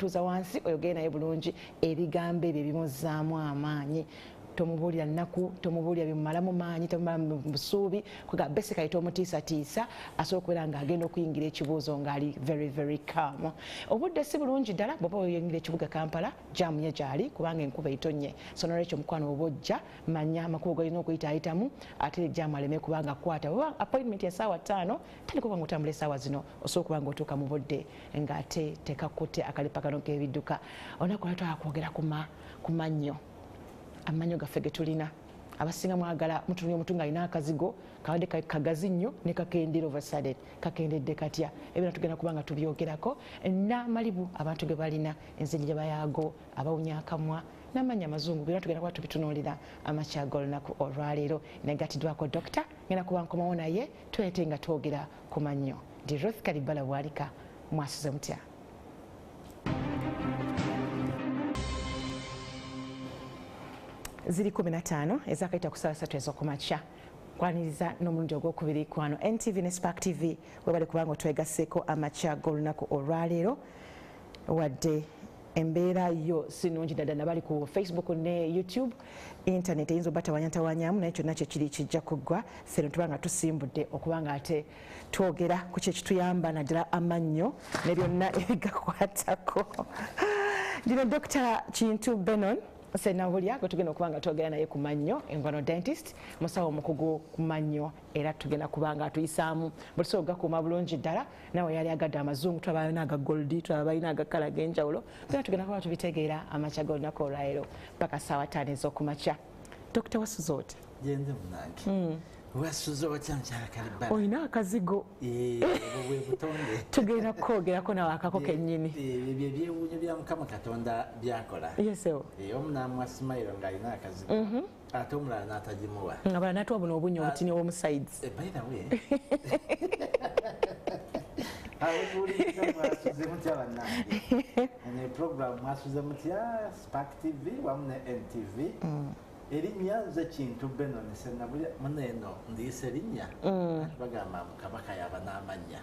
tuza wansi oyogere naye bulungi ebigambo ebyo bimuzaamu amaanyi. Tomubuulira nnaku, tomubuulira bimumalamu maanyi, tomumalamu busuubi, kuga basically tomutiisatiisa asobola okubeera ng'agenda okuyingira ekibuuzo ng'ali very calm. Obudde si bulungi ddala bw'oba oyingira ekibuga Kampala, jaamu ye gy'ali kubanga enkuba etonye. So n'olwekyo mukwano oba ojja manya amakubo g'olina okuyitaayitamu ate jaamu aleme kubanga kwata. Bw'oba appointment ya ssaawa 5 tandika okuba ng'otambula essaawa zino osobola okuba ng'otuuka mu budde ng'ate tekakutte akalipa kano k'ebidduka. Olunaku lwa twala kwogera ku mannyo. Amanyo gaffe ge tulina abasinga mwagala mutunye omutunga alina akazigo kawadde kagazi nnyo ne kakendera ovasaded kakendedde katya ebyo tugenda kubanga tubyogerako n'amalibu abantu ge balina enzijja bayaago abawunya akamwa n'amanya amazungu byonna tugenda kuba tubitunuulira amakyago olunaku olwaleero negatiddwako dokita ngenda kuba nkomawo naye tulete nga twogera ku mannyo. Ndi Ruth Kalibala bwalika mwasuze mutya. Ziri 15 ezakayita ku ssaawa 3 ez'okumakya kwaniriza n'omulundi ogwokubiri kwano NTV ne Spark TV webale kubanga otwegaseeko amakya g'olunaku olwaleero wadde embeera yo sinungi ddala nabali ku Facebook ne YouTube internet eyinza oba tawanyantawanyaamu naye kyonna kyekiri kijja kuggwa ffe tubanga tusimbudde okubanga ate twogera ku kye kituyamba naddala amannyo ne byonna ebigakwatako. Ndino Dr. Kintu Ssenabulya gwe tugenda okubanga twogera naye ku mannyo engwano dentist musawo omukugu ku mannyo era tugenda kubanga atuyisaamu buli so gakuuma bulungi ddala nawe yali agadde amazungu tulaba balina aga goldi tulaba balina aga kala g'enjawulo byonna tugenda kuba tubitegeera amakya g'olunaku olwaleero paka ssaawa 5 ez'okumakya. Dr. Wasuze otya? Gende munange. Wasuze otya mukyala Kalibala? Olina akazigo. Bwe butonde. Tugenda kwogerako nawe akako kennyini. Ebyo ebyewuunyo bya Mukama Katonda byakola. Yesewo. Omu n'amuwa simayiro ng'alina akazigo. Ate omulala n'atagimuwa. Abalala n'atuwa buno obunya obutini obw'omusides. By the way. Awuliza mwasuze mutya bannange. Ne program mwasuze mutya Spark TV wamu ne NTV. Erinnya nze Kintu Ssenabulya muneeno ndiyise erinnya bagamba Kabaka yaba n'amannya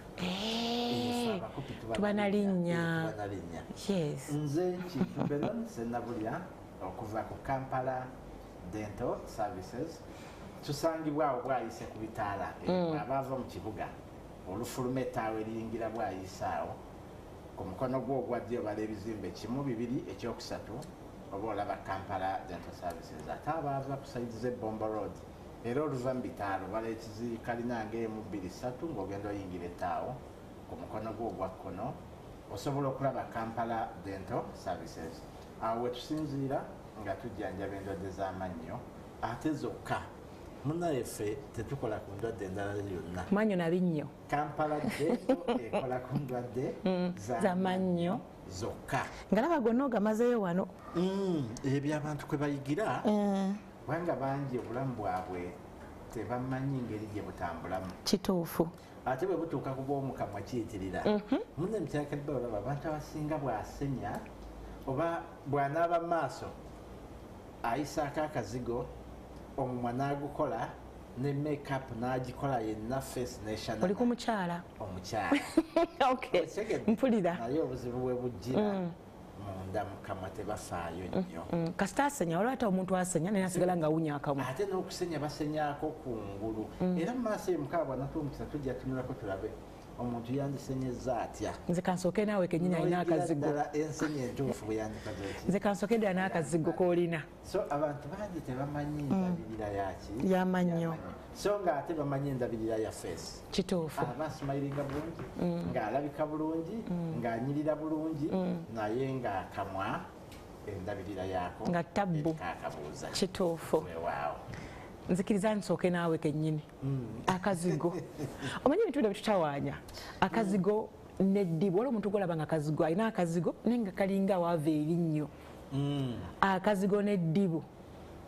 tuba na linnya. Yes. Nze Kintu Ssenabulya okuva ku Kampala Dental Services tusangibwawo bwayise ku bitaala abaava mu kibuga olufuluma ettaawo eriyingira bwayisaawo ku mukono gwo ogwa ddyo bala ebizimbe 1, 2, ekyokusatu oba olaba Kampala Dental Services ate abaava ku saidi z'Ebombo Road era oluva mu bitaalo bala ekizirikkalina ng'emu 2, 3 ng'ogenda oyingira ettaawo ku mukono gwo ogwa kkono osobola okulaba Kampala Dental Services. Awo we tusinziira nga tujjanjaba endwadde z'amannyo ate zokka munnaye ffe tetukola ku ndwadde endala yonna. Mannyo na binnyo. Kampala Dental ekola ku ndwadde z'amannyo zokka. Ngalaba gonna ogamazeeyo wano. Ebyo abantu kwe bayigira kubanga bangi obulamu bwabwe tebamanyi ngeri gye butambulamu. Kituufu. Ate bwe butuuka ku bw'omukamwa kiyitirira. Munne mukyala Kalibala olaba abantu abasinga bw'asenya oba bw'anaaba mu maaso ayisaako akazigo omumwa n'agukola ne make-up n'agikola yenna face n'eshana. Oli ku mukyala? Omukyala. Okay. Mpulira. Naye obuzibu bwe bujjira munda mu kamwa tebafaayo nnyo. Kasita asenya olwati omuntu asenya naye asigala ng'awunya akamwa. Ate n'okusenya basenyaako kungulu. Era mu maaso eyo Mukama bw'anatuumikisa tujja tunulako tulabe omuntu yandisenyezza atya. Nze kansooke naawe kennyini alina akazigo. Ddala ensenyi entuufu bwe yandikaze eki. Nze kansooke ddala n'akazigo k'olina. So abantu bangi tebamanyi endabirira yaki y'amannyo. So ng'ate bamanyi endabirira ya face. Kituufu. Aba asimayiringa bulungi, ng'alabika bulungi, ng'anyirira bulungi, naye ng'akamwa endabirira yaako nga tabbu. Akabuuza. Kituufu. Weewaawo. Nzikiriza nsooke naawe kennyini. Akazigo. Omanyi ebintu bino bitutawaanya. Akazigo n'eddibu. Waliwo omuntu gw'olaba nga akazigo alina akazigo naye nga kalinga waava erinnyo. Akazigo n'eddibu.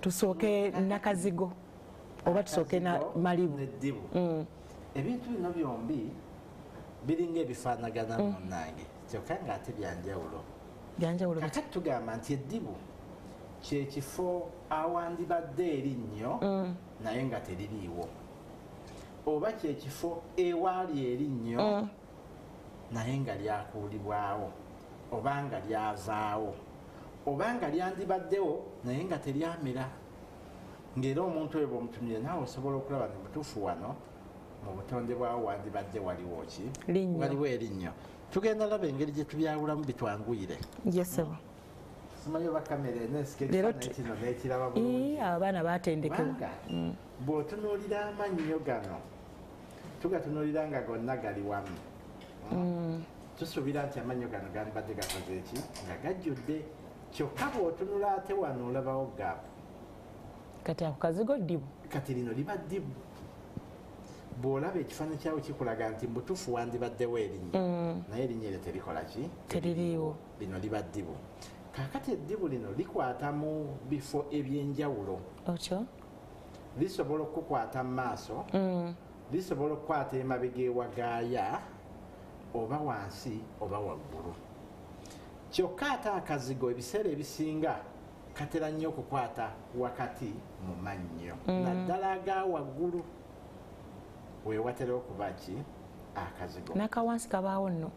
Tusooke n'akazigo oba tusooke na malibu. N'eddibu. Ebintu bino byombi biringa ebifaanagana munnange kyokka ng'ate byanjawulo. Byanjawulo. Kakati tugamba nti eddibu kyekifo awandibadde erinnyo naye nga teririiwo oba kyekifo ewaali erinnyo naye nga lyakuulibwawo obanga lyavaawo obanga lyandibaddewo naye nga teryamera ng'era omuntu oyo bw'omutunire naawe osobola okulaba ne butuufu wano mu butonde bwawo wandibadde waliwo ki waliwo erinnyo tugenda laba engeri gye tubyawulamu bitwanguyire yesebo simanyi oba kamera enesikekino n'ekiraba bulungi abaana batendekewa bw'otunuulira amannyo gano tugatunuulira nga gonna gali wamu tusuubira nti amannyo gano gandibadde gakoze eki nga gajjudde kyokka bw'otunula ate wano olabawo gaapu kati ako kazigo ddibu kati lino liba ddibu bw'olaba ekifaananyi kyawo kikulaga nti mbutuufu wandibaddewo erinnya naye erinnya eryo terikola ki teririiwo lino liba ddibu kaakati eddibu lino likwata mu bifo ebyenjawulo otyo lisobola okukwata mu maaso lisobola okukwata emabega ewagaaya oba wansi oba waggulu kyokka ate akazigo ebiseera ebisinga katera nnyo okukwata wakati mu mannyo naddala aga waggulu wewatera okuba ki akazigo n'akawansi kabaawo nno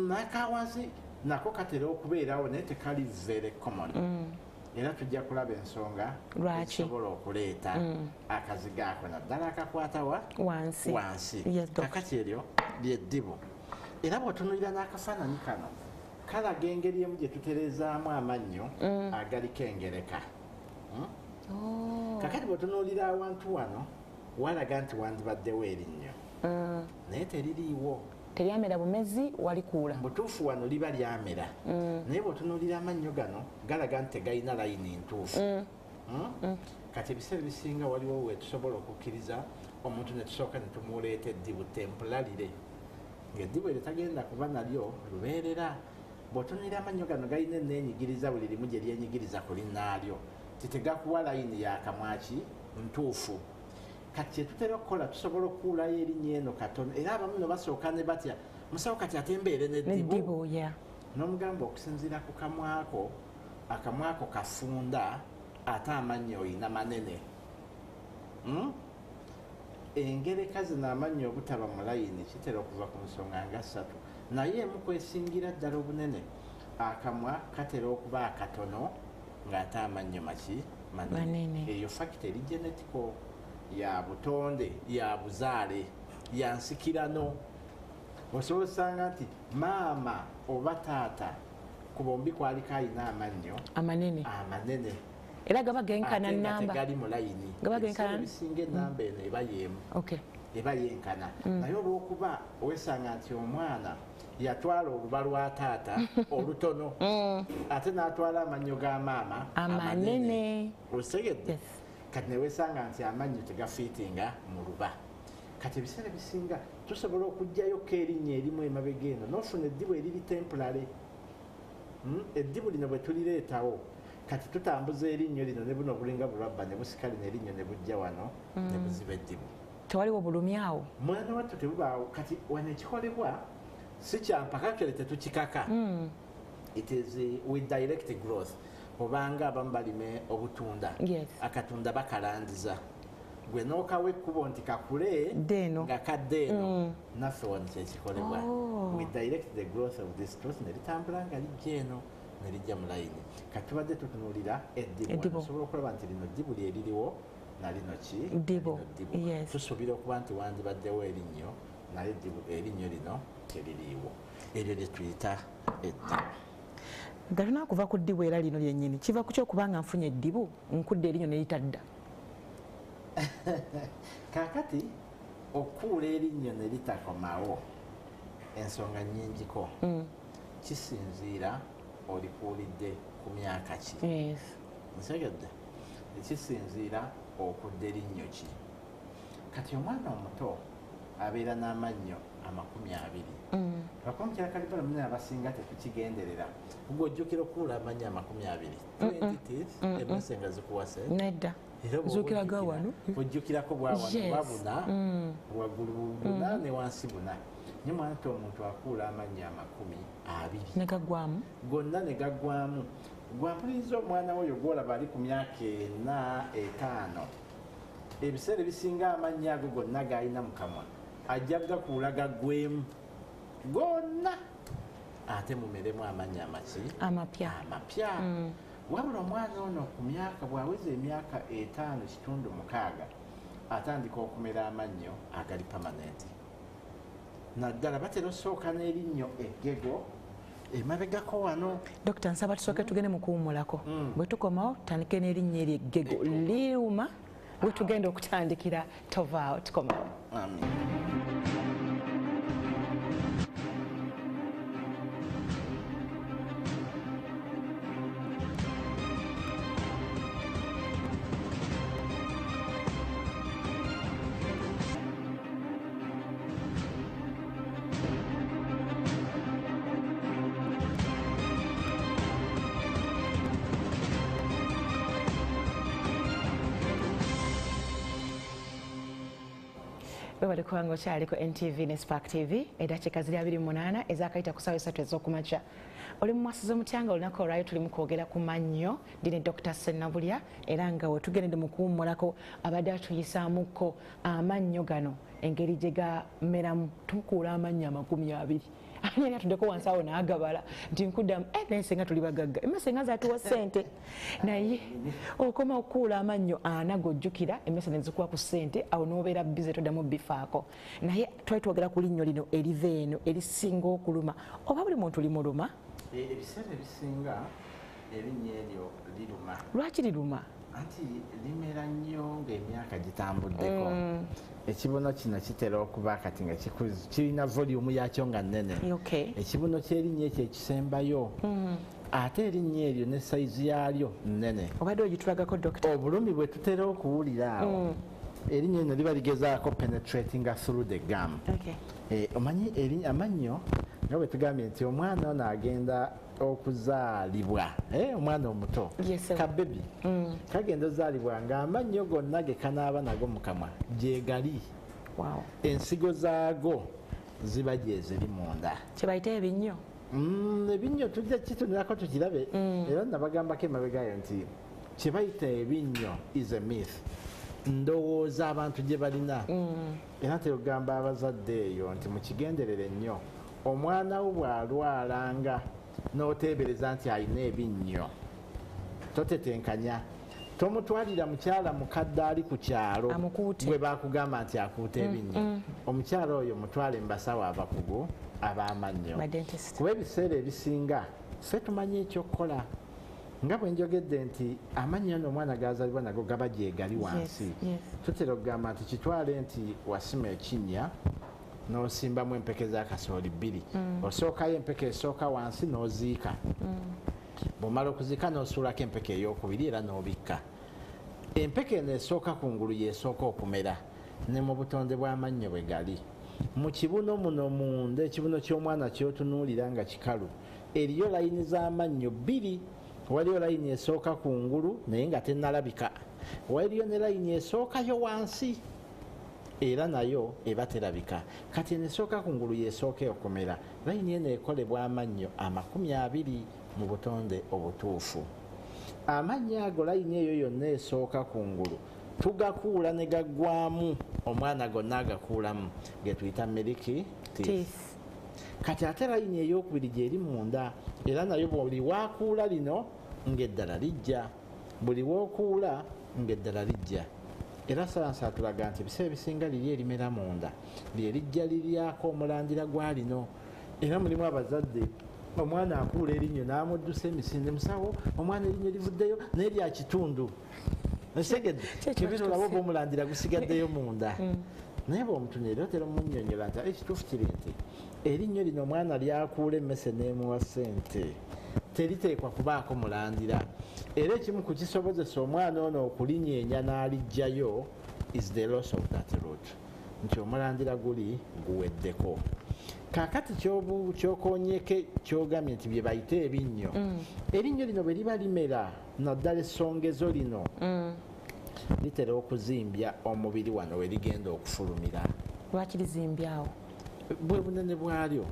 n'akawansi nako katera okubeerawo naye tekali very common era tujja kulaba ensonga ezisobola okuleeta akazigo ako naddala akakwata wansi kakati eryo lyeddibu era bw'otunuulira n'akafaananyi kano kalaga engeri emu gye tutereezaamu amannyo agaliko engereka kakati bw'otunuulira awantu wano walaga nti wandibaddewo erinnyo naye teririiwo teryamera bumezi walikuula butuufu wano liba lyamera naye bw'otunuulira amannyo gano galaga nti tegalina layini ntuufu kati ebiseera ebisinga waliwo wetusobola okukkiriza omuntu netusooka netumuleeta eddibu tempulalire ng'eddibu eryo tagenda kuba nalyo lubeerera bw'otunuulira amannyo gano galina eneenyigiriza buli limu gye lyenyigiriza ku linnaalyo titegakuwa layini yakamwaki ntuufu kati kyetutera okukola tusobola okukuulayo erinnya eno katono era abamu no basooka ne batya musawo kati ate mbeere neddibu n'omugamba okusinziira ku kamwako akamwako kafunda ate amannyo oyina manene engereka zino amannyo obutaba mu layini kitera okuva ku nsonga nga ssatu naye emu kwesingira ddala obunene akamwa katera okuba akatono ng'ate amannyo maki manene eyo fakita eri genetiko ya butonde ya buzaale ya nsikirano osobola osanga nti maama oba taata ku bombi kwaliko alina amannyo amanene era gaba genkana namba tegali mu layini ebisinga enamba eno eba yeemu eba yenkana naye olw'okuba owesanga nti omwana yatwala oluba lwa taata olutono ate n'atwala amannyo ga maama amanene osegedde kati newesanga nti amannyo tegafiitinga mu luba kati ebiseera bisinga tusobola okugjayo ko erinnya erimu emabega eno n'ofuna eddibu eriri tempulale eddibu lino bwe tulireetawo kati tutambuza erinnyo lino ne buno obulinga bulwabba ne busika lino erinnyo ne bujja wano ne buziba eddibu tewaliwo bulumi awo mwana wattu tebubaawo kati wano ekikolebwa si kyampaka kere tetukikaka it is with direct growth obanga abamu balime obutunda akatunda bakalandiza gwe n'okawa ekkubo nti kakule nga kadde eno naffe wano kyekikolebwa with direct the growth of this truth ne litambula nga lijja eno ne lijja mu layini kati tubadde tutunuulira eddibu osobola okulaba nti lino ddibu lyeririwo nalino ki ddibu tusuubira okuba nti wandibaddewo erinnyo naye erinnyo lino teririiwo eryo lye tuyita eddibu nga tunakuva ku ddibu era lino lyennyini kiva ku kyokubanga nfunye eddibu nkudde erinnyo ne litadda kaakati okukuula erinnyo ne litakomawo ensonga nnyingiko kisinziira olikuulidde ku myaka ki nsegedde ekisinziira okudde erinnyo ki kati omwana omuto abeera n'amannyo 20 abakomukira kalibala munene abasinga tetukigenderera ng'ojjukira okukuula amannyo 20 emese nga zikuwase nedda zukiraga wano ojjukirako bwabuna waggulu buna ne wansi buna nye mwana to omuntu akuula amannyo 20 negagwamu gonna ne gaggwamu gwampuliriza omwana woyo gwolaba ali ku myaka 4-5 ebiseera ebisinga amannyo ago gonna g'alina mu kamwa ajja gakuula gaggwemu gonna ate mumeremu amannya amapya wabula omwana ono ku myaka bw'aweza emyaka 5.6 atandika okumera amannyo agali pamanenti naddala batera osooka n'erinnyo eggego emabegako wano. Dokita nsaba tusooke tugende mu kuwummulako bwe tukomawo tutandike n'erinnya eri eggego liuma bwe tugenda okutandikira tovaawo tukomawo. Webale kubanga okyaliko NTV ne Spark TV eddakiika ziri 28 ezakayita ku ssaawa 3 ez'okumakya. Oli mu MWASUZE MUTYA nga olunaku olwayo tuli mu kwogera ku mannyo ndine Dr. Ssenabulya era nga we tugendedde mu kuwummulako abadde atuyisaamuko amannyo gano engeri gye gameramu tukuula amannya 20. Ani atuddeko wansi awo n'agabala nti nkuddamu naye senga tuli bagagga emmese nga zaatuwa ssente naye okoma okukuula amannyo 4 gojjukira emmese ne zikuwa ku ssente awo n'obeera bize toddamu bifaako naye twali twogera ku linnyo lino eriva eno erisinga okuluma oba buli muntu limuluma ebiseera ebisinga erinnya eryo liruma. Lwaki liruma? Anti limera nnyo ng'emyaka gitambuddeko. Ekibuno kino kitera okuba kati nga kirina volume yakyo nga nnene. Ekibuno ky'erinnya ekyo ekisembayo ate erinnya eryo ne sayizi yaalyo nnene. Obadde ogitulagako Dokita? Obulumi bwe tutera okuwulira awo erinnya lino liba ligezaako penetrating through the gum. Omanyi amannyo nga bwe tugambye nti omwana ono agenda okuzaalibwa omwana omuto kabebi kagenda ozaalibwa ng'amannyo gonna ge kanaaba nago mu kamwa gyegali ensigo zaago ziba gyeziri munda kye bayita ebinnyo. Ebinnyo tujja kitunulako tukirabe era nabagambako emabegayo nti kye bayita ebinnyo is a myth. Ndowooza abantu gye balina era tegamba abazadde eyo nti mukigenderere nnyo omwana wo bw'alwalanga n'oteebereza nti alina ebinnyo totetenkanya tomutwalira mukyala mukadde ali ku kyalo bwe bakugamba nti akuuta ebinnyo omukyala oyo mutwale mu basawo abakugu ab'amannyo kuba ebiseera ebisinga ffe tumanyi ekyokukola nga bwe njogedde nti amannyo n'omwana gazaalibwa nago gaba gyegali wansi tutera okugamba nti kitwale nti wasima ekinnya n'osimbamu empeke za kasooli 2 osookayo empeke esooka wansi n'oziika bw'omala okuziika n'osuulako empeke ey'okubiri era n'obikka empeke eno esooka kungulu y'esooka okumera ne mu butonde bw'amannyo bwe gali mu kibuno muno munda ekibuno ky'omwana ky'otunuulira nga kikalu eriyo layini z'amannyo 2 waliyo layini esooka kungulu naye nga tennalabika waliyo ne layini esookayo wansi era nayo eba terabika kati enesooka kungulu yesooka okumera layini eno ekolebwa amannyo 20 mu butonde obutuufu. Amannyo ago layini eyo yonna esooka kungulu tugakuula ne gaggwamu omwana gonna agakuulamu ge tuyita miliki teeth. Kati ate layini ey'okubiri gyeri munda era nayo buli waakuula lino ng'eddala lijja buli wookuula ng'eddala lijja. Era sayansi atulaga nti ebiseera ebisinga liri erimera munda lye lijja liryako omulandira gwalino era mulimu abazadde omwana akuula erinnyo n'amuddusa emisinde musawo omwana erinnyo livuddeyo naye lya kitundu esegedde kibirolaba oba omulandira gusigaddeyo munda naye bw'omutunira otera omunnyonnyola nti ekituufu kiri nti erinnyo lino omwana lyakuula emmese n'emuwa ssente teriteekwa kubaako mulandira era ekimu ku kisobozesa omwana ono okulinyeenya n'alijjayo is the loss of that root nti omulandira guli guweddeko. Kaakati kyokonyeke kyogambye nti bye bayita ebinnyo erinnyo lino bwe liba limera naddala essongezo lino litera okuzimbya omubiri wano we ligenda okufulumira. Lwaki lizimbyawo? Bwe bunene bwalyo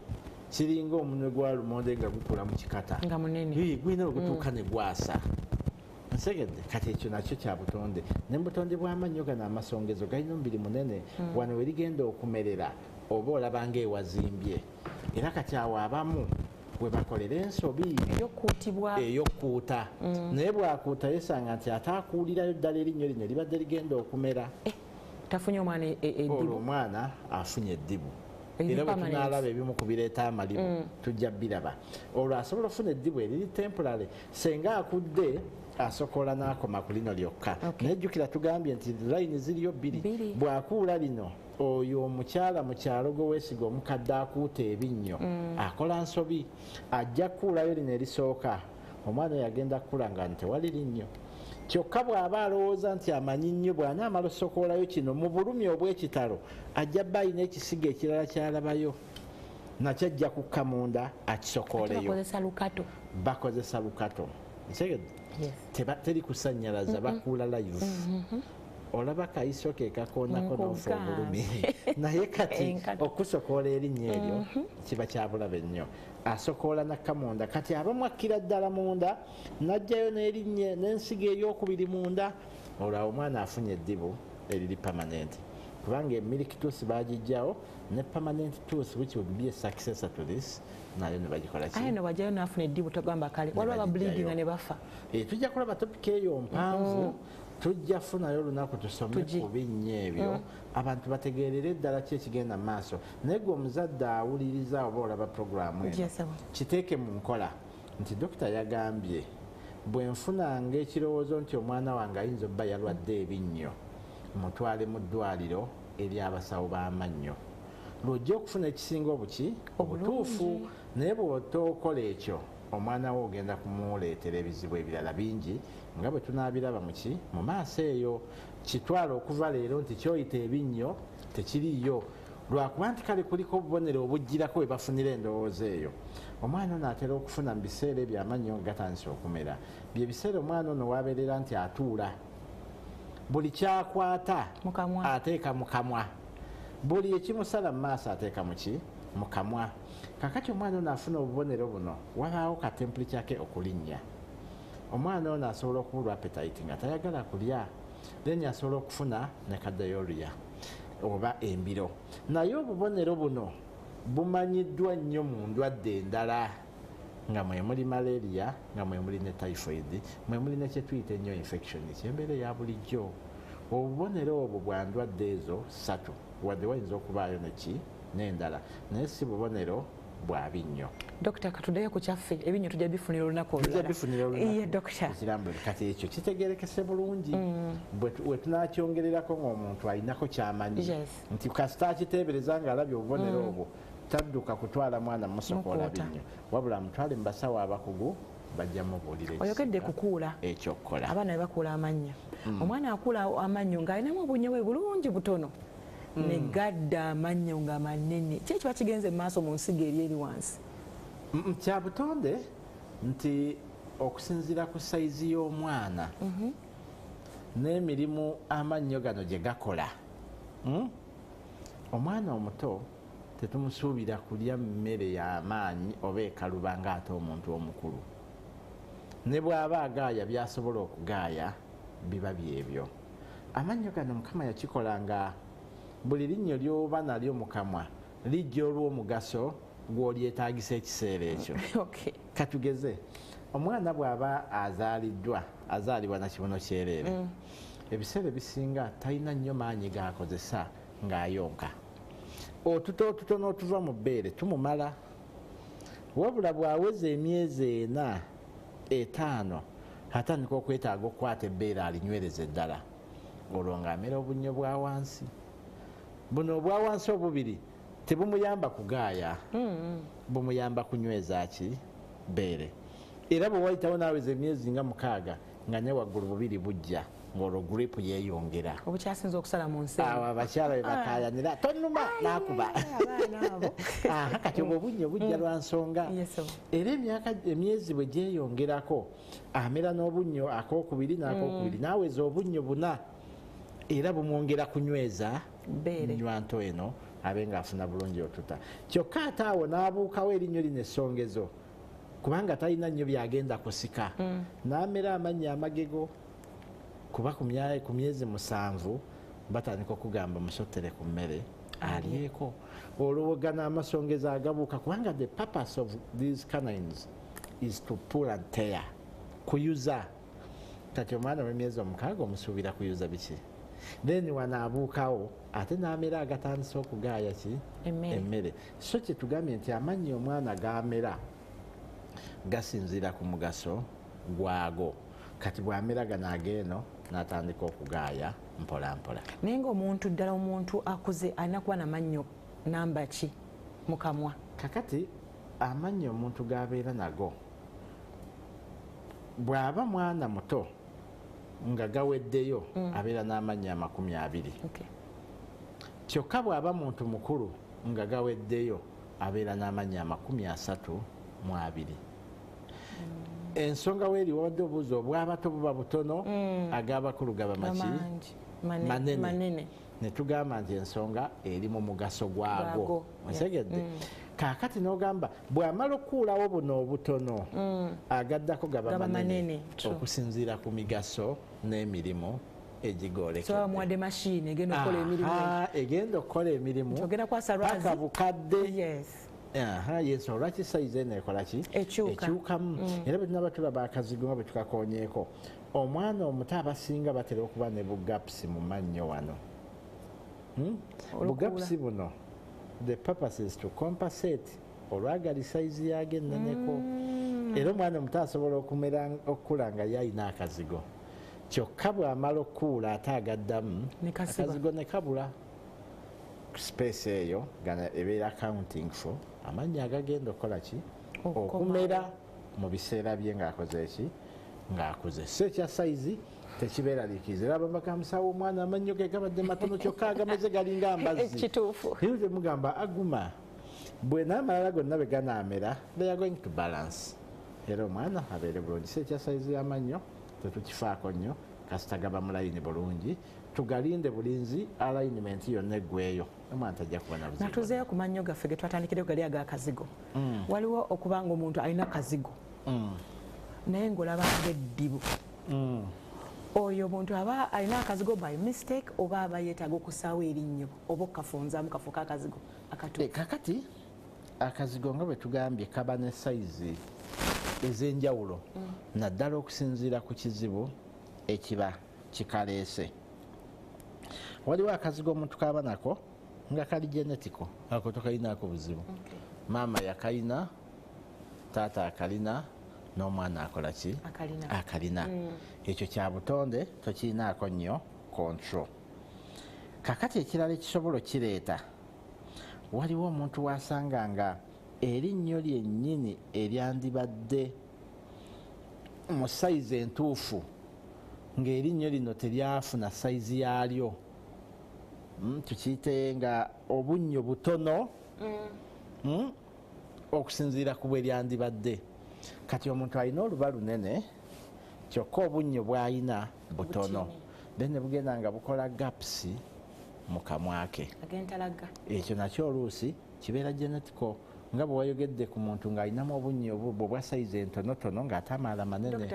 kiringa omunwe gwa lumonde nga gukula mu kikata nga munene gwina okutuuka ne gwasa nsegedde. Kati ekyo nakyo kya butonde ne butonde bw'amannyo gano amasongezo galina omubiri munene wano we ligenda okumerera oba olabanga ewazimbye era kati awo abamu bwe bakolera ensobi ey'okkuuta naye bw'akuuta yesanga nti ate akuulirayo ddala erinnya lino libadde ligenda okumera tafunye omwana eddibu olwo omwana afunye eddibu era bwe tunaalaba ebimu ku bireeta amalibu tujja biraba olwo asobola okufuna eddibu eriri temporary senga akudde asokola n'akoma ku lino lyokka naye jjukira tugambye nti layini ziriyo bbiri bw'akuula lino oyo omukyala mu kyalo gwe weesiga omukadde akuuta ebinnyo akola nsobi ajja kukuulayo lino erisooka omwana yagenda kukula nga tewali linnyo kyokka bw'aba alowooza nti amanyi nnyo bw'anaamala osokoolayo kino mu bulumi obw'ekitalo ajja bba alina ekisiga ekirala kyalabayo nakyo ajja kukka munda akisokooleyo bakozesa lukato teri kusannyalaza bakuula live olaba kayiso ke kakoonako n'ofa obulumi naye kati okusokoola erinnya eryo kiba kyabulabe nnyo asokoola nakkamunda kati abamu akkira ddala munda n'ajjayo n'erinnya n'ensiga ey'okubiri munda olwo omwana afunye eddibu eriri permanent kubanga milk tooth bagijjawo ne permanent tooth which would be a successor to this nayo ne bagikola ki no wajjayo n'afuna eddibu togamba kale waliwo abableedinga ne bafa tujja kulaba topika eyo mpanvu tujja funayo olunaku tusome ku binnya ebyo abantu bategeerere ddala ki ekigenda mu maaso naye gwe omuzadde awuliriza oba olaba puroguramu eno kiteeke mu nkola nti dokita yagambye bwe nfunanga ekirowoozo nti omwana wange ayinza obba yalwadde ebinnyo mutwale mu ddwaliro eri abasawo b'amannyo lw'ojja okufuna ekisinga obutuufu naye bw'otookola ekyo omwana we ogenda kumuleetera ebizibu ebirala bingi nga bwe tunaabiraba mu maaso eyo kitwala okuva leero nti kyoyita ebinnyo tekiriyo lwakuba nti kale kuliko obubonero obujjirako bwe bafunira endowooza eyo omwana ono atera okufuna mu biseera ebyo amannyo gatandise okumera bye biseera omwana ono wabeerera nti atuula buli kyakwata ateeka mu kamwa buli ekimusala mu maaso ateeka mu kamwa kakati omwana ono afuna obubonero buno wabaawo katempuli kyake okulinnya omwana ono asobola okubulwa appetite nga tayagala kulya then asobola okufuna ne kadayoriya oba embiro naye obubonero buno bumanyiddwa nnyo mu ndwadde endala nga mwe muli malaria nga mwe muli ne typhoid mwe muli ne kyetuyita ennyo infection ekyembeera eya bulijjo obubonero obwo bwa ndwadde ezo 3 wadde wayinza okubaayo n'endala naye si bubonero bwa binnyo dokita katuddeyo ku kyaffe ebinnyo tujja bifunira olunaku olulala kati ekyo kitegerekese bulungi bwe tunakyongererako ng'omuntu alinako kyamanyi nti kasita akiteebereza ng'alabye obubonero obwo tadduka kutwala mwana musokoola binnyo wabula mutwale mu basawo abakugu bajja mubuulira oyogedde kukuula ekyokukola abaana be bakuula amannyo omwana akuula amannyo ng'alinamu obunnya bwe bulungi butono negadda amannyo nga manene ki ekiba kigenze mu maaso mu nsigo eri eri wansi kya butonde nti okusinziira ku sayizi y'omwana n'emirimu amannyo gano gye gakola omwana omuto tetumusuubira kulya mmere y'amaanyi oba ekaluba ng'ate omuntu omukulu ne bw'aba agaaya by'asobola okugaaya biba byebyo amannyo gano mukama yakikola nga buli linnyo ly'oba nalyo mu kamwa lijja olw'omugaso gw'olyetaagisa ekiseera ekyo katugeze omwana bw'aba azaalibwa na kibuno kyereere ebiseera ebisinga talina nnyo maanyi g'akozesa ng'ayonka otuto n'otuva mu bbeere tumumala wabula bw'aweza emyezi 4-5 atandika okwetaaga okukwata ebbeere alinywereza eddala olwo ng'amera obunnyo bwa wansi buno obwa wansi obubiri tebumuyamba kugaaya bumuyamba kunyweza ki bbeere era bwe wayitawo naaweza emyezi nga 6 nga ne waggulu bubiri bujja ng'olwo gulipu yeeyongera obukyasinza okusala mu nsi awo abakyala be bakaayanira tonuma n'akuba kati obwo obunnyo bujja lwa nsonga era emyezi bwe gyeyongerako amera n'obunnyo akokubiri n'akokubiri naaweza obunnyo 4 era bumwongera kunyweza nywanto eno abe ng'afuna bulungi otuta kyokka ate awo n'abuukawo erinnyo lino essongezo kubanga talina nnyo byagenda kusika n'amera amannya amagego kuba ku myezi 7 batandika okugamba musotere ku mmere alyeko olwoga n'amasongeza agabuuka kubanga the purpose of these canines is to pull and tear kuyuza kati omwana w'emyezi 6 omusuubira kuyuza biki then wanaabuukawo ate n'amera agatandisa okugaaya ki emmere so kyetugambye nti amannyo omwana gamera gasinziira ku mugaso gwago kati bw'amera gano ag'eno n'atandika okugaaya mpola mpola naye ng'omuntu ddala omuntu akuze alina kuba n'amannyo namba ki mu kamwa kakati amannyo omuntu g'abeera nago bw'aba mwana muto nga gaweddeyo abeera n'amannyo 20 kyokka bw'aba muntu mukulu nga gaweddeyo abeera n'amannyo 32 ensonga weeri wadde obuuzo obw'abato buba butono ag'abakulu gaba manene ne tugamba nti ensonga eri mu mugaso gwago osegedde kaakati n'ogamba bw'amala okukuulawo buno obutono agaddako gaba manene okusinziira ku migaso n'emirimu egigolekebwamuwadde mashini egenda okukola emirimu paka bukadde yenso olwaki sayizi eno ekolaki ekyukamu era bwe tunaba tulaba akazigo nga bwe tukakonyeeko omwana omuto abasinga batera okuba ne bugapusi mu mannyo wano bugapusi buno the purpose is to compensate olwagali sayizi yage enneneko era omwana omuto asobola okukula nga yalina akazigo kyokka bw'amala okukuula ate agaddamu akazigo ne kabula space eyo ebeera accounting for amannyo agagenda okukola ki okumera mu biseera bye ng'akoze eki ng'akuze so ekya sayizi tekibeeraliikiriza era bamakamusawo omwana amannyo ge gabadde matono kyokka agameze galinga ambazzi kituufu era temugamba aguma bwe n'amalala gonna bwe ganaamera they are going to balance era omwana abeere bulungi so ekya sayizi y'amannyo tetukifaako nnyo kasita gaba mu layini bulungi tugalinde bulinzi alignment yonna eggweeyo omwana tajja kubona buzibu natuzeeyo ku mannyo gaffe ge twatandikireko gali ag'akazigo waliwo okuba nga omuntu alina akazigo naye ng'olaba ng'eddibu oyo omuntu aba alina akazigo by mistake oba aba yeetaaga okusaawo erinnyo oba okafunzaamu kafuuka akazigo akatuufu kakati akazigo nga bwe tugambye kaba ne sayizi ez'enjawulo naddala okusinziira ku kizibu ekiba kikaleese waliwo akazigo omuntu kaba nako nga kali genetiko ako tokalinaako buzibu maama yakalina taata akalina n'omwana akola ki akalina ekyo kya butonde tokirinaako nnyo control kakati ekirala ekisobola kireeta waliwo omuntu wasanga nga erinnyo lyennyini eryandibadde mu sayizi entuufu ng'erinnyo lino teryafuna sayizi yaalyo tukiyite nga obunnyo butono okusinziira ku bwe lyandibadde kati omuntu alina oluba lunene kyokka obunnyo bw'alina butono then ne bugenda nga bukola gapusi mu kamwa ke ekyo nakyo oluusi kibeera genetiko nga bwe wayogedde ku muntu ng'alinamu obunnyo obwo bwa sayizi entonotono ng'ate amaala manene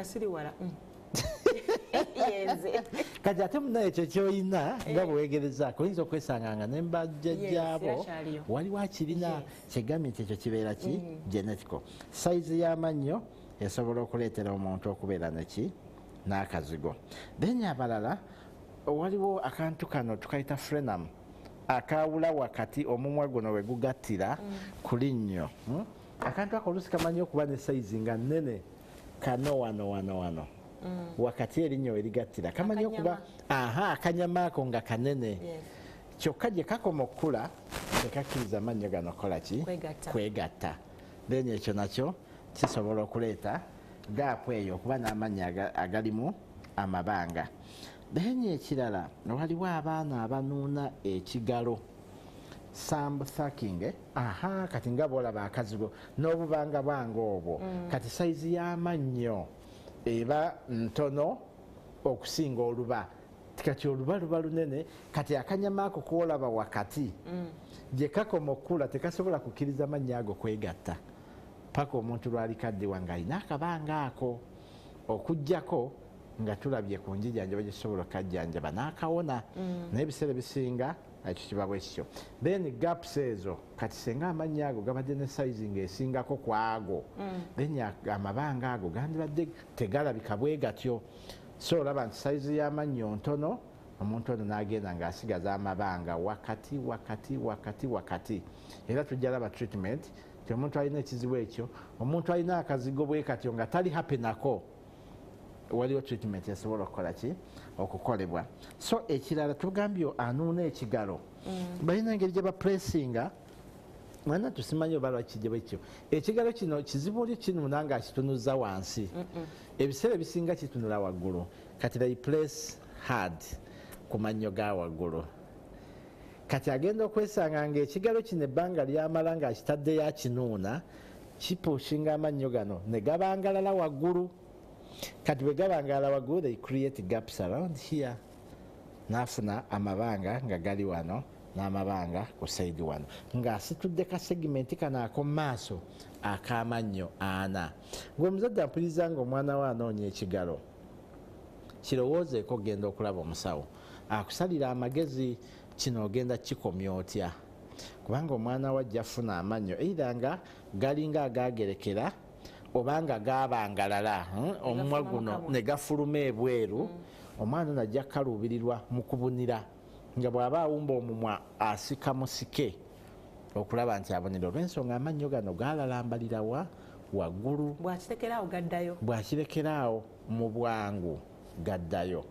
kati ate muna ekyo kyoyina nga bwewegerezaako oyinza okwesanga nga nembajjajjaabo waliwo akirina kyegambye nti ekyo kibeera ki genetiko sayizi y'amannyo esobola okuleetera omuntu okubeera neki n'akazigo then abalala waliwo akantu kano tukayita frenum akawula wakati omumwa guno we gugattira ku linnyo akantu ako oluusi kamanyi okuba ne sayizi nga nnene kano wano wakati erinnyo erigattira kamanyi okuba akanyama ako nga kanene kyokka gye kakoma okukula tekakkiriza amannyo gano kola ki kwegatta then ekyo nakyo kisobola okuleeta gaapu eyo okuba n'amannyo agalimu amabanga then ekirala waliwo abaana abanuuna ekigalo sambuthacking kati nga boolaba akazigo n'obubanga bwange obwo kati sayizi y'amannyo eba ntono okusinga oluba kati oluba luba lunene kati akanyama ako kuolaba wakati gye kakoma okukula tekasobola kukkiriza amannyo ago kwegatta paka omuntu lwalikaddiwa ng'alina akabanga ako okuggyako nga tulabye ku njijanjaba gye tusobola okukajjanjaba n'akawona naye ebiseera bisinga ekyo kiba bwe kityo. Then gaps ezo kati senga amannyo ago gabadde ne sizing esingako ku ago, then amabanga ago gandibadde tegalabika bwe gatyo. So olaba nti size y'amannyo ntono, omuntu ono n'agenda ng'asigaza amabanga wakati. Era tujja laba treatment ti omuntu alina ekizibu ekyo, omuntu alina akazigo bwe katyo nga tali happy nako, waliwo treatment esobola okukola ki okukolebwa. So ekirala tugambye anuuna ekigalo, balina engeri gye bapressinga, mwana tusimanyi oba lwaki kijja bwekyo. Ekigalo kino kizibu oli kinuuna ng'akitunuza wansi, ebiseera ebisinga kitunula waggulu. Kati they press hard ku mannyo ga waggulu. Kati agenda okwesanga ng'ekigalo kino ebbanga lyamala ng'akitadde yakinuuna, kipushinga amannyo gano ne gabangalala waggulu. Kati bwe gabangalala waggulu, they create gaps around here. N'afuna amabanga nga gali wano n'amabanga ku side wano, ng'asitudde ka segmenti kano ak'omu maaso ak'amannyo 4. Ng'omuzadde ampuliriza ng'omwana we anoonya ekigalo, kirowoozeeko ogenda okulaba omusawo akusalira amagezi, kino ogenda kikomya otya, kubanga omwana we ajja afuna amannyo either nga galinga agagerekera obanga gabangalala, omumwa guno ne gafuluma ebweru, omwana ono ajja kaluubirirwa mu kubunira, nga bw'aba awumba omumwa asika musike okulaba nti abonera, olw'ensonga amannyo gano gaalalambalira waggulu. Bw'akirekeraawo mu bwangu gaddayo,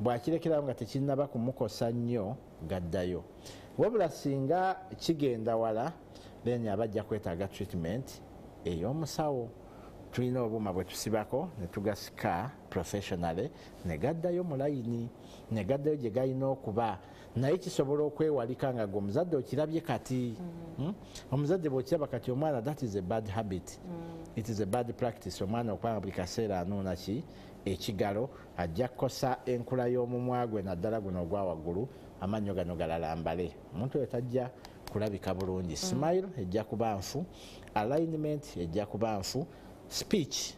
bw'akirekeraawo nga tekinnaba kumukosa nnyo gaddayo. Wabula singa kigenda wala, then abajja kwetaaga treatment ey'omusawo. Tulina obuuma bwe tusibako ne tugasika professionally ne gaddayo mu layini, ne gaddayo gye galina okuba. Naye kisobola okwewalika nga omuzadde okirabye kati. Omuzadde bw'okiraba kati omwana, that is a bad habit. It is a bad practice. Omwana okwanga buli kaseera anuuna ki ekigalo, ajja kukosa enkula y'omumwa gwe naddala guno ogwa waggulu, amannyo gano galalambale. Omuntu oyo tajja kulabika bulungi. Smile ejja kuba nfu, alignment ejja kuba nfu, speech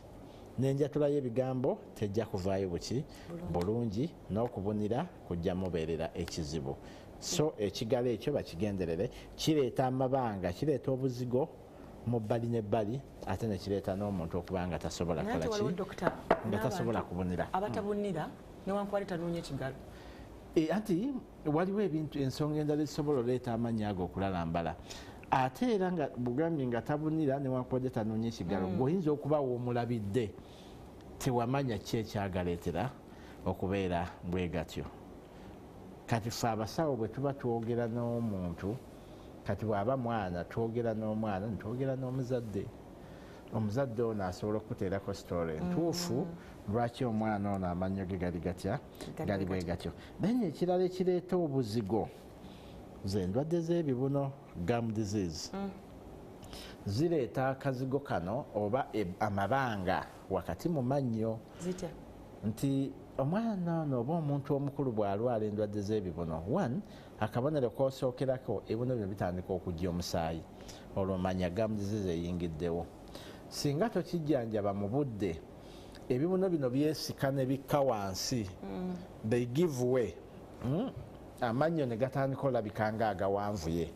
n'enjatula y'ebigambo tejja kuvaayo buki bulungi, n'okubunira kujja mubeerera ekizibu. So ekigalo ekyo bakigenderere, kireeta amabanga, kireeta obuzigo mu bbali n'ebbali, ate ne kireeta n'omuntu okuba nga tasobola kola ki, nga tasobola kubunira. Abatabunira newankubadde tanoonya ekigalo, anti waliwo ebintu, ensonga endala ezisobola oleeta amannyo ago okulalambala. Ate era nga bugambye nga tabunira newankubadde tanoonya ekigalo, gweoyinza okuba woomulabidde tewamanya ki ekyagaleetera okubeera bwe gatyo. Kati ffe abasawo bwe tuba twogera n'omuntu, kati bw'aba mwana twogera n'omwana netwogera n'omuzadde, omuzadde ono asobola okuteerako sitole entuufu lwaki omwana ono amannyo ge gali gatya, gali bwe gatyo. Naye ekirala ekireeta obuzigo ze ndwadde z'ebibuno, gum disease. Zireeta akazigo kano oba amabanga wakati mu mannyo. Nti omwana ono oba omuntu omukulu bw'alwala endwadde z'ebibuno, one, akabonero k'osookerako ebibuno bino bitandika okujja omusaayi, olwo manya gum disease eyingiddewo. Singa tokijjanjaba mu budde, ebibuno bino byesika ne bikka wansi, they give way, amannyo ne gatandika olabika nga agawanvuye.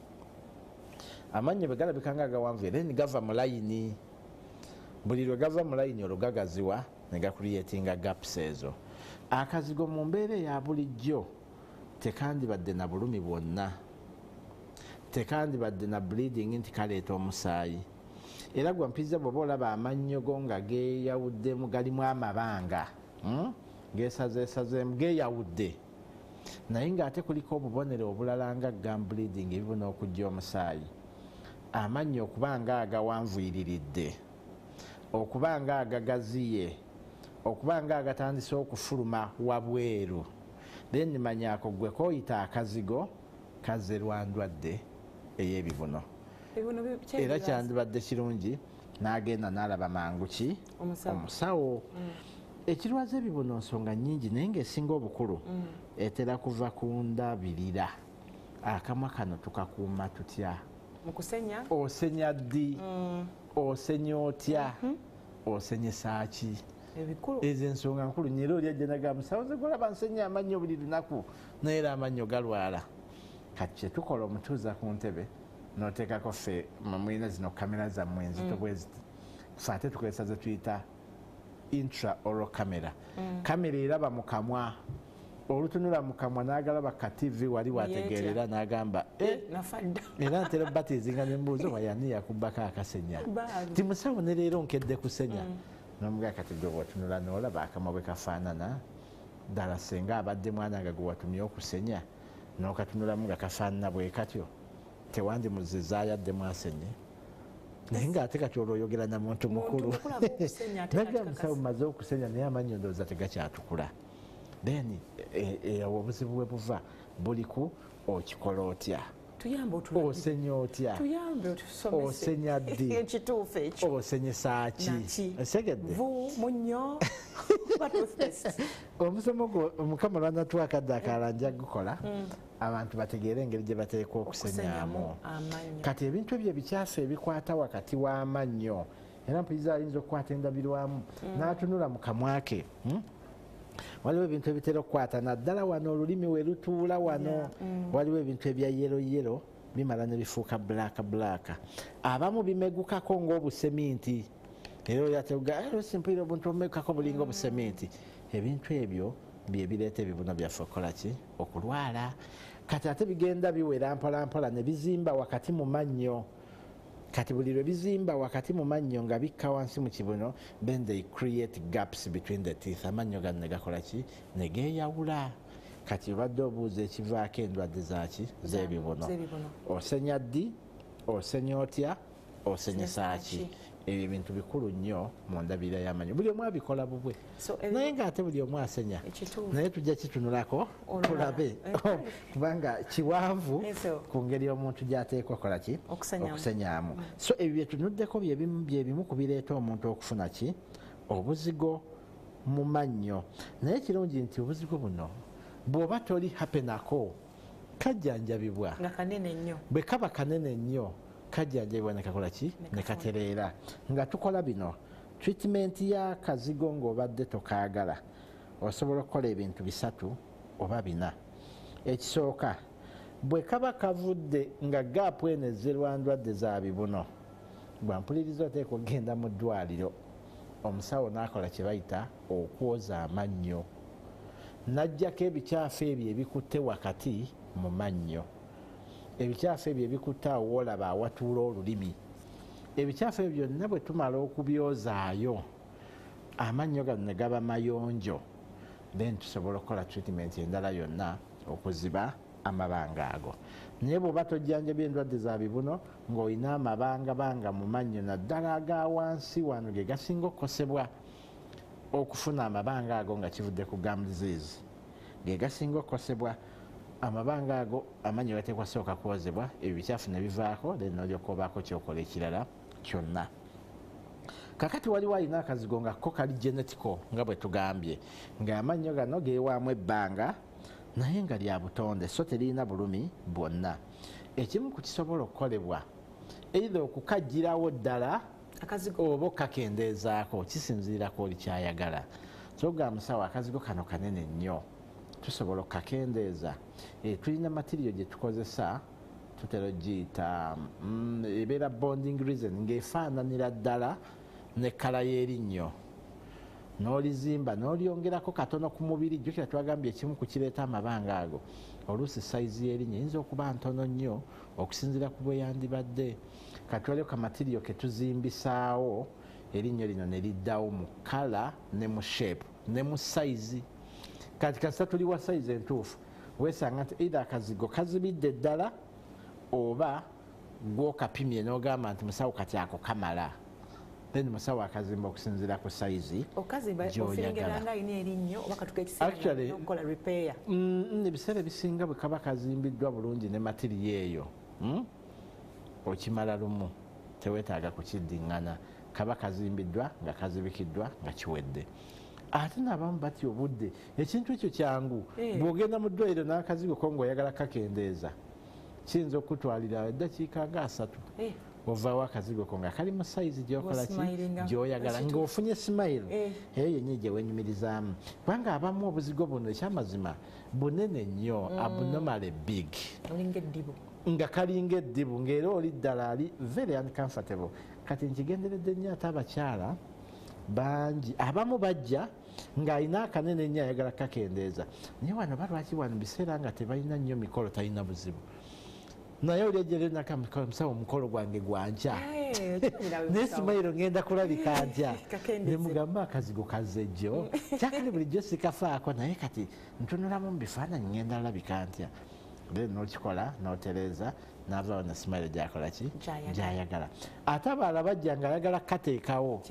Amannyo bwe galabika nga agawanvuye, then gava mu layini. Buli lwe gava mu layini olwo gagaziwa ne gakuliyetinga gaps ezo. Akazigo mu mbeera eya bulijjo tekandibadde na bulumi bwonna, tekandibadde na bleeding nti kaleeta omusaayi. Era gwe mpizza bw'oba olaba amannyo go nga geeyawuddemu, galimu amabanga, geesazeesazeemu, geeyawudde, naye ng'ate kuliko obubonero obulala nga gum bleeding, ebibuna okujja omusaayi, amannyo okuba nga agawanvuyiriridde, okuba nga agagaziye, okuba nga agatandise okufuluma wabweru, then manyaako gwe k'oyita akazigo kazze lwa ndwadde ey'ebibuno. Era kyandibadde kirungi n'agenda n'alaba mangu ki omusawo. Ekirwaza ebibuno nsonga nnyingi, naye ng'esinga obukulu etera kuva ku ndabirira. Akamwa kano tukakuuma tutya? Osenya ddi? Osenya otya? Osenyesa ki? Ezo ensonga nkulu nnyo. Era oli ajja n'agamba musawo nze golaba nsenya amannyo buli lunaku, naye era amannyo galwala. kati kyetukola omutuuza ku ntebe n'oteekako ffe mulina zino kamera zammwe enzito bwe ziti ffe ate tukozesa ze tuyita intra oral camera. Kamera eraba mu kamwa olutunula mu kamwa n'agalaba ka TV wali wategeerera n'agamba era ntera batizinga nembuuzo wayani yakubbako akasenya ti musawo ne leero nkedde kusenya n'omugaa kati gwe watunula n'olaba akamwa bwe kafaanana ddala senga abadde mwana nga gwe watumye okusenya n'okatunulamu nga kafaanana bwe katyo tewandimuzizza yaddemu asenye naye ng'ate kati olwoyogera na muntu mukulu naga musawo maze okusenya naye amannyo ndowooza tegakyatukula then obuzibu bwe buva buli ku okikola otya osenya otya osenya ddi osenyesa ki esegedde omusomo gwo omukama lwanatwakadde akalala nja gukola abantu bategeere engeri gye bateekwa okusenyaamu kati ebintu ebyo ebikyafu ebikwata wakati w'amannyo era mpuliriza ayinza okukwata endabirwamu n'atunula mu kamwa ke waliwo ebintu ebitera okukwata naddala wano olulimi we lutuula wano waliwo ebintu ebya yero bimala ne bifuuka blaaka abamu bimegukako ng'obuseminti era oyateguga simpulira obuntu obumegukako bulinga obuseminti ebintu ebyo bye bireeta ebibuno byaffe okukola ki okulwala kati ate bigenda biwera mpolampola ne bizimba wakati mu mannyo kati buli lwe bizimba wakati mu mannyo nga bikka wansi mu kibuno then they create gaps between the teeth amannyo gano ne gakola ki ne geeyawula kati obadde obuuza ekivaako endwadde zaki z'ebibuno osenya ddi osenya otya osenyesa ki ebyo ebintu bikulu nnyo mu ndabirira y'amannyo buli omu abikola bubwe naye ng'ate buli omu asenya naye tujja kitunulako tulabe kubanga kiwanvu ku ngeri omuntu gy'ateekwa kola ki okusenyaamu so ebyo byetunuddeko bye bimu ku bireeta omuntu okufuna ki obuzigo mu mannyo naye kirungi nti obuzigo buno bw'oba toli hape nako kajjanjabibwa bwe kaba kanene nnyo kajjanjabibwa nekakola ki nekatereera nga tukola bino treatment y'akazigo ng'obadde tokaagala osobola okukola ebintu 3 oba 4 ekisooka bwe kaba kavudde nga gaapu eno ezzerwa ndwadde za bibuno bwampuliriza oteeka okgenda mu ddwaliro omusawo n'akola kye bayita okwoza amannyo n'ajjako ebikyafu ebyo ebikutte wakati mu mannyo ebikyafu ebyo ebikutte awo woolaba awatuula olulimi ebikyafu ebyo byonna bwe tumala okubyozaayo amannyo gano ne gaba mayonjo then tusobola okukola treatment endala yonna okuziba amabanga ago naye bw'oba tojjanjabya endwadde za bibuno ng'olina amabangabanga mu mannyo naddala aga wansi wano ge gasinga okukosebwa okufuna amabanga ago nga kivudde ku gum disease ge gasinga okukosebwa amabanga ago amannyo gateekwa sooka kwozebwa ebyo bikyafu ne bivaako then n'olyoka obaako kyokola ekirala kyonna kakati waliwo alina akazigo nga ko kali genetico nga bwe tugambye ng'amannyo gano geewaamu ebbanga naye nga lya butonde so terina bulumi bwonna ekimu ku kisobola okukolebwa either okukagirawo ddala oba okakendeezaako kisinziirako oli kyayagala so ga musawo akazigo kano kanene nnyo tusobola okukakendeeza tulina materiyo gye tukozesa tutera ogiyita ebeera bonding reason ng'efaananira ddala ne kala y'erinnyo n'olizimba n'olyongerako katono ku mubiri jjukira twagambye ekimu ku kireeta amabanga ago oluusi sayizi y'erinnyo eyinza okuba ntono nnyo okusinziira ku bwe yandibadde katwaleko kamatiriyo ke tuzimbisaawo erinnyo lino ne liddawo mu kala ne mu shape ne mu sayizi kati kasita tuliwa sayizi entuufu weesanga nti either akazigo kazibidde ddala oba gw'okapimye n'ogamba nti musawo kati ako kamala then musawo akazimba okusinziira ku sayizi gy'oyagala. Actually ebiseera ebisinga bwe kaba kazimbiddwa bulungi ne matiriyo eyo okimala lumu teweetaaga kukiddiŋŋana kaba kazimbiddwa nga kazibikiddwa nga kiwedde ate n'abamu batya obudde ekintu ekyo kyangu bw'ogenda mu ddwaliro n'akazigo ko ng'oyagala kakendeeza kiyinza okutwalira eddakiika nga 3 ovaawo akazigo ko nga kali mu sayizi gyokola ki gyoyagala ng'ofunye smile eyo yennyini gye wenyumirizaamu kubanga abamu obuzigo buno ekyamazima bunene nnyo abnormally big nga kalinga eddibu ng'era oli ddala ali very uncomfortable kati nkigenderedde nnyo ate abakyala bangi abamu bajja ng'alina akanene nnyo ayagala kakendeeza naye wano balwaki wano biseera nga tebalina nnyo mikolo talina buzibu naye olyejerenamusawo omukolo gwange gwankya naye simayiro ngenda kulabika ntya nemugamba akazigo kazejjo kyakali bulijjo sikafaako naye kati ntunulamu mu bifaananyi ngenda labika ntya then nokikola notereza navaawo na simayiro gyakolaki gyayagala ate abaala bajja nga ayagala kukateekawo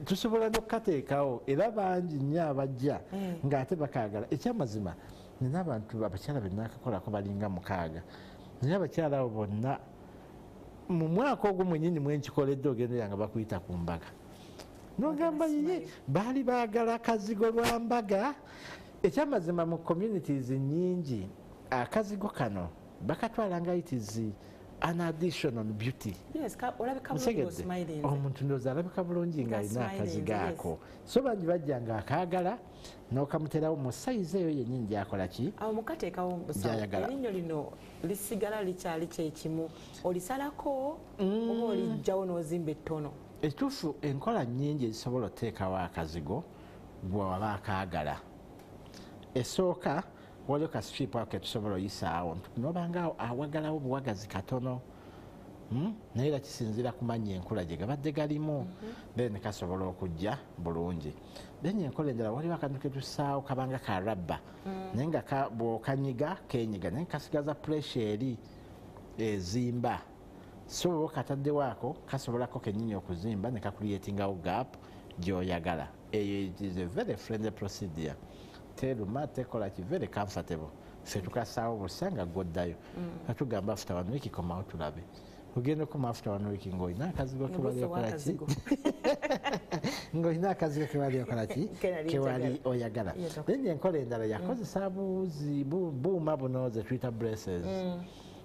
tusobola n'okukateekawo era bangi nnyo abajja ng'ate bakagala ekyamazima nina abantu abakyala benakakolako balinga 6 naye abakyala abo bonna mu mwaka ogwo mwenyini mwenkikoledde ogendera nga bakuyita ku mbaga nogamba ye baali baagala akazigo lwa mbaga ekyamazima mu communities nyingi akazigo kano bakatwala nga it is an additional beauty omuntu ndowooza alabika bulungi ng'alina akazigo ako so bangi bajja nga akaagala n'okamuterawo mu sayizi eyo yennyini gyakola ki gyayagala erinnya lino lisigala likyali kyekimu olisalako oba olijjawo n'ozimba ettono ekituufu enkola nnyingi ezisobola oteekawo akazigo gwe waba akaagala esooka waliwo ka strip ako ketusobola oyisaawo nobanga awagalawo obuwagazi katono naye era kisinziira ku mannya enkula gye gabadde galimu then kasobola okujja bulungi then enkola endala waliwo akantu ketusaawo kabanga ka rabba naye nga bw'okanyiga kenyiga naye kasigaza pressure eri ezimba so bwe kataddewo ako kasobolako kennyini okuzimba ne kakuliyetingawo gap gy'oyagala eyo is a very friendly procedure teruma tekola ki very comfortable ffe tukasaawo busa nga gwoddayo katugamba after 1 week komawo tulabe ogenda okuma after 1 week ng'olina akazigo kewali okolaki ng'olina akazigo kewali okolaki kewali oyagala then enkola endala yakozesa buuma buno ze tuyita braces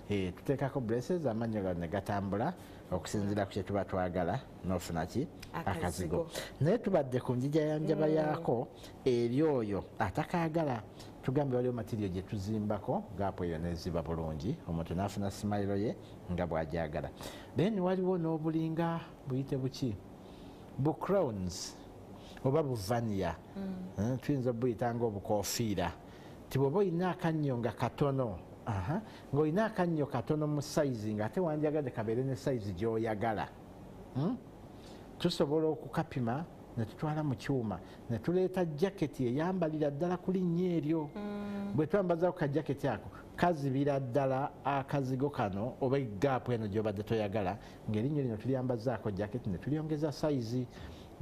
tuteekako braces amannyo gawo ne gatambula okusinziira ku kye tuba twagala n'ofuna ki akazigo naye tubadde ku njija yanjaba yaako eri oyo atakaagala tugambe waliwo material gye tuzimbako gaapo eyo neziba bulungi omuntu n'afuna simayiro ye nga bw'agyagala then waliwo n'obulinga buyite buki bu crowns oba buvaniya tuyinza obuyita ng'obukofiira ti bw'oba olina akannyo nga katono ng'olina akannyo katono mu sayizi ng'ate wandyagadde kabeere ne sayizi gy'oyagala tusobola okukapima ne tutwala mu kyuma ne tuleeta jaketi eyambalira ddala ku linnya eryo bwe twambazaako ka jaketi ako kazibira ddala akazigo kano oba egaapu eno gy'obadde toyagala ng'erinnyo lino tulyambazaako jaketi ne tulyongeza sayizi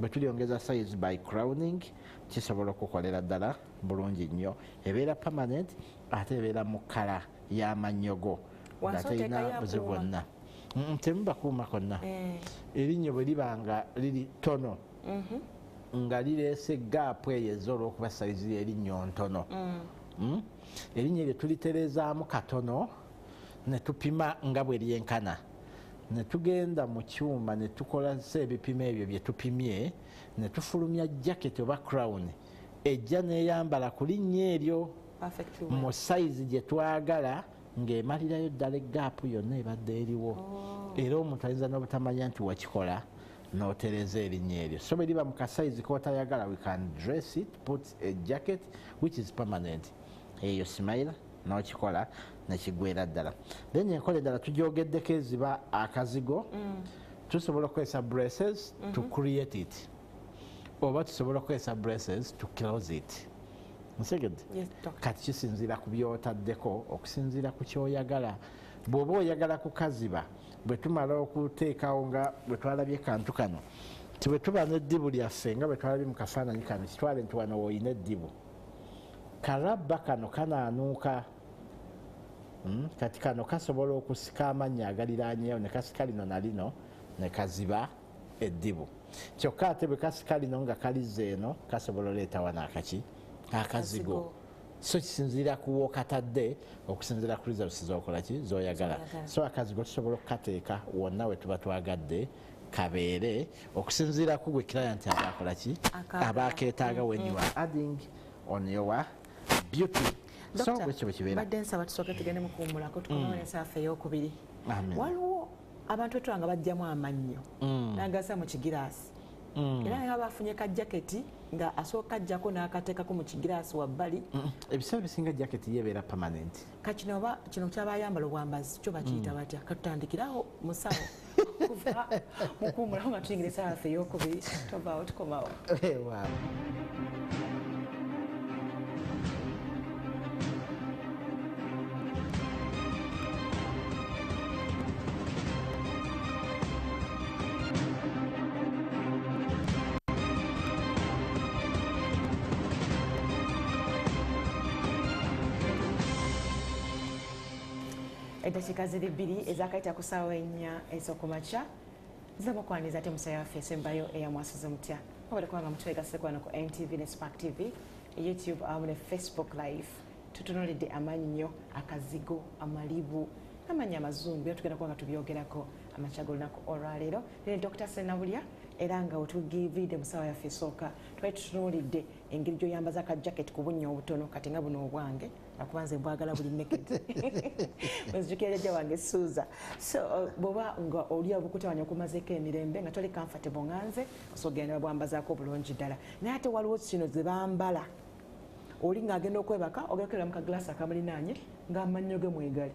bwe tulyongeza sayizi by crowning kisobola okukolera ddala bulungi nnyo ebeera permanent ate ebeera mu kala y'amannyogo nga terina buzibu bwonna temubakuuma konna erinnyo bwe liba nga liri tono nga lireese gaapu eyo eza olw'okuba sayizi erinnyo ntono erinnya eryo tulitereezaamu katono ne tupima nga bwe lyenkana ne tugenda mu kyuma ne tukolasa ebipimo ebyo bye tupimye ne tufulumya jaketi oba crown ejja neeyambala ku linnya eryo mu sayizi gye twagala ng'emalirayo ddala egaapu yonna ebadde eriwo era omuntu ayinza n'obutamanya nti wakikola n'otereza erinnya eryo so bwe liba mu kasayizi k'otayagala we can dress it put a jacket which is permanent eyo simayira n'okikola nekigwera ddala then enkola eddala tugyogeddeko eziba akazigo tusobola okukozesa braces to create it oba tusobola okukozesa braces to close it nsegedde kati kisinziira ku byotaddeko okusinziira ku kyoyagala bw'oba oyagala kukaziba bwe tumala okuteekawo nga bwe twalabye kantu kano ti bwe tuba n'eddibu lyaffe nga bwe twalabye mu kafaananyi kano kitwale nti wano woolina eddibu kalabba kano kanaanuuka kati kano kasobola okusika amannya agaliraanyeewo ne kasika lino na lino ne kaziba eddibu kyokka ate bwe kasika lino nga kalizza eno kasobola oleeta wano akaki akazigo so kisinziira ku wokatadde okusinziira ku results zokola ki zoyagala so akazigo tusobola okukateeka wonna we tuba twagadde kabeere okusinziira ku gwe client abakola ki abakeetaaga when you are adding on your beauty. So bwekyo bwekibeera badde nsaba tusooke tugende mu kuwummulako tukomeonesa yaffe ey'okubiri. Waliwo abantu etwa nga bajjamu amannyo n'agasa mu kigiraasi era nga bafunye ka jaketi nga asooka ajjako n'akateekako mu kigiraasi wabbali. Ebiseera bisinga jaketi yebeera permanent. Kakino oba kino kyabayambala obwambazi kyo bakiyita batya katutandikirawo musawo kuva mu kuwummulako nga tuyingira essaawa yaffe ey'okubiri tovaawo tukomawo. Eddakiika ziri bbiri ezakayita ku ssaawa ennya ez'okumakya zamukwaniza ate musayo waffe esembayo eya mwasuze mutya wabula kubanga mutwegasse kwano ku NTV ne Spark TV, YouTube awamu ne Facebook live tutunuulidde amannyo akazigo amalibu n'amannya amazungu era tugenda kuba nga tubyogerako amakya g'olunaku olwaleero. Nene Dr. Ssenabulya era nga wetugividde mu ssaawa yaffe esooka twali tutunuulidde engeri gy'oyambaza aka jacket ku bunnya obutono kati nga buno obwange akubanze mbwagala buli naked wezijukira jja wange Suza. So bwoba nga oli obukutabanya okumazeeko emirembe nga toli comfortable nganze osogenda babwambazaako obulungi ddala naye ate waliwo kino ze bambala oli ng'agenda okwebaka ogekerera mu kaglaasi akamulinaanye ng'amannyo ge mwegali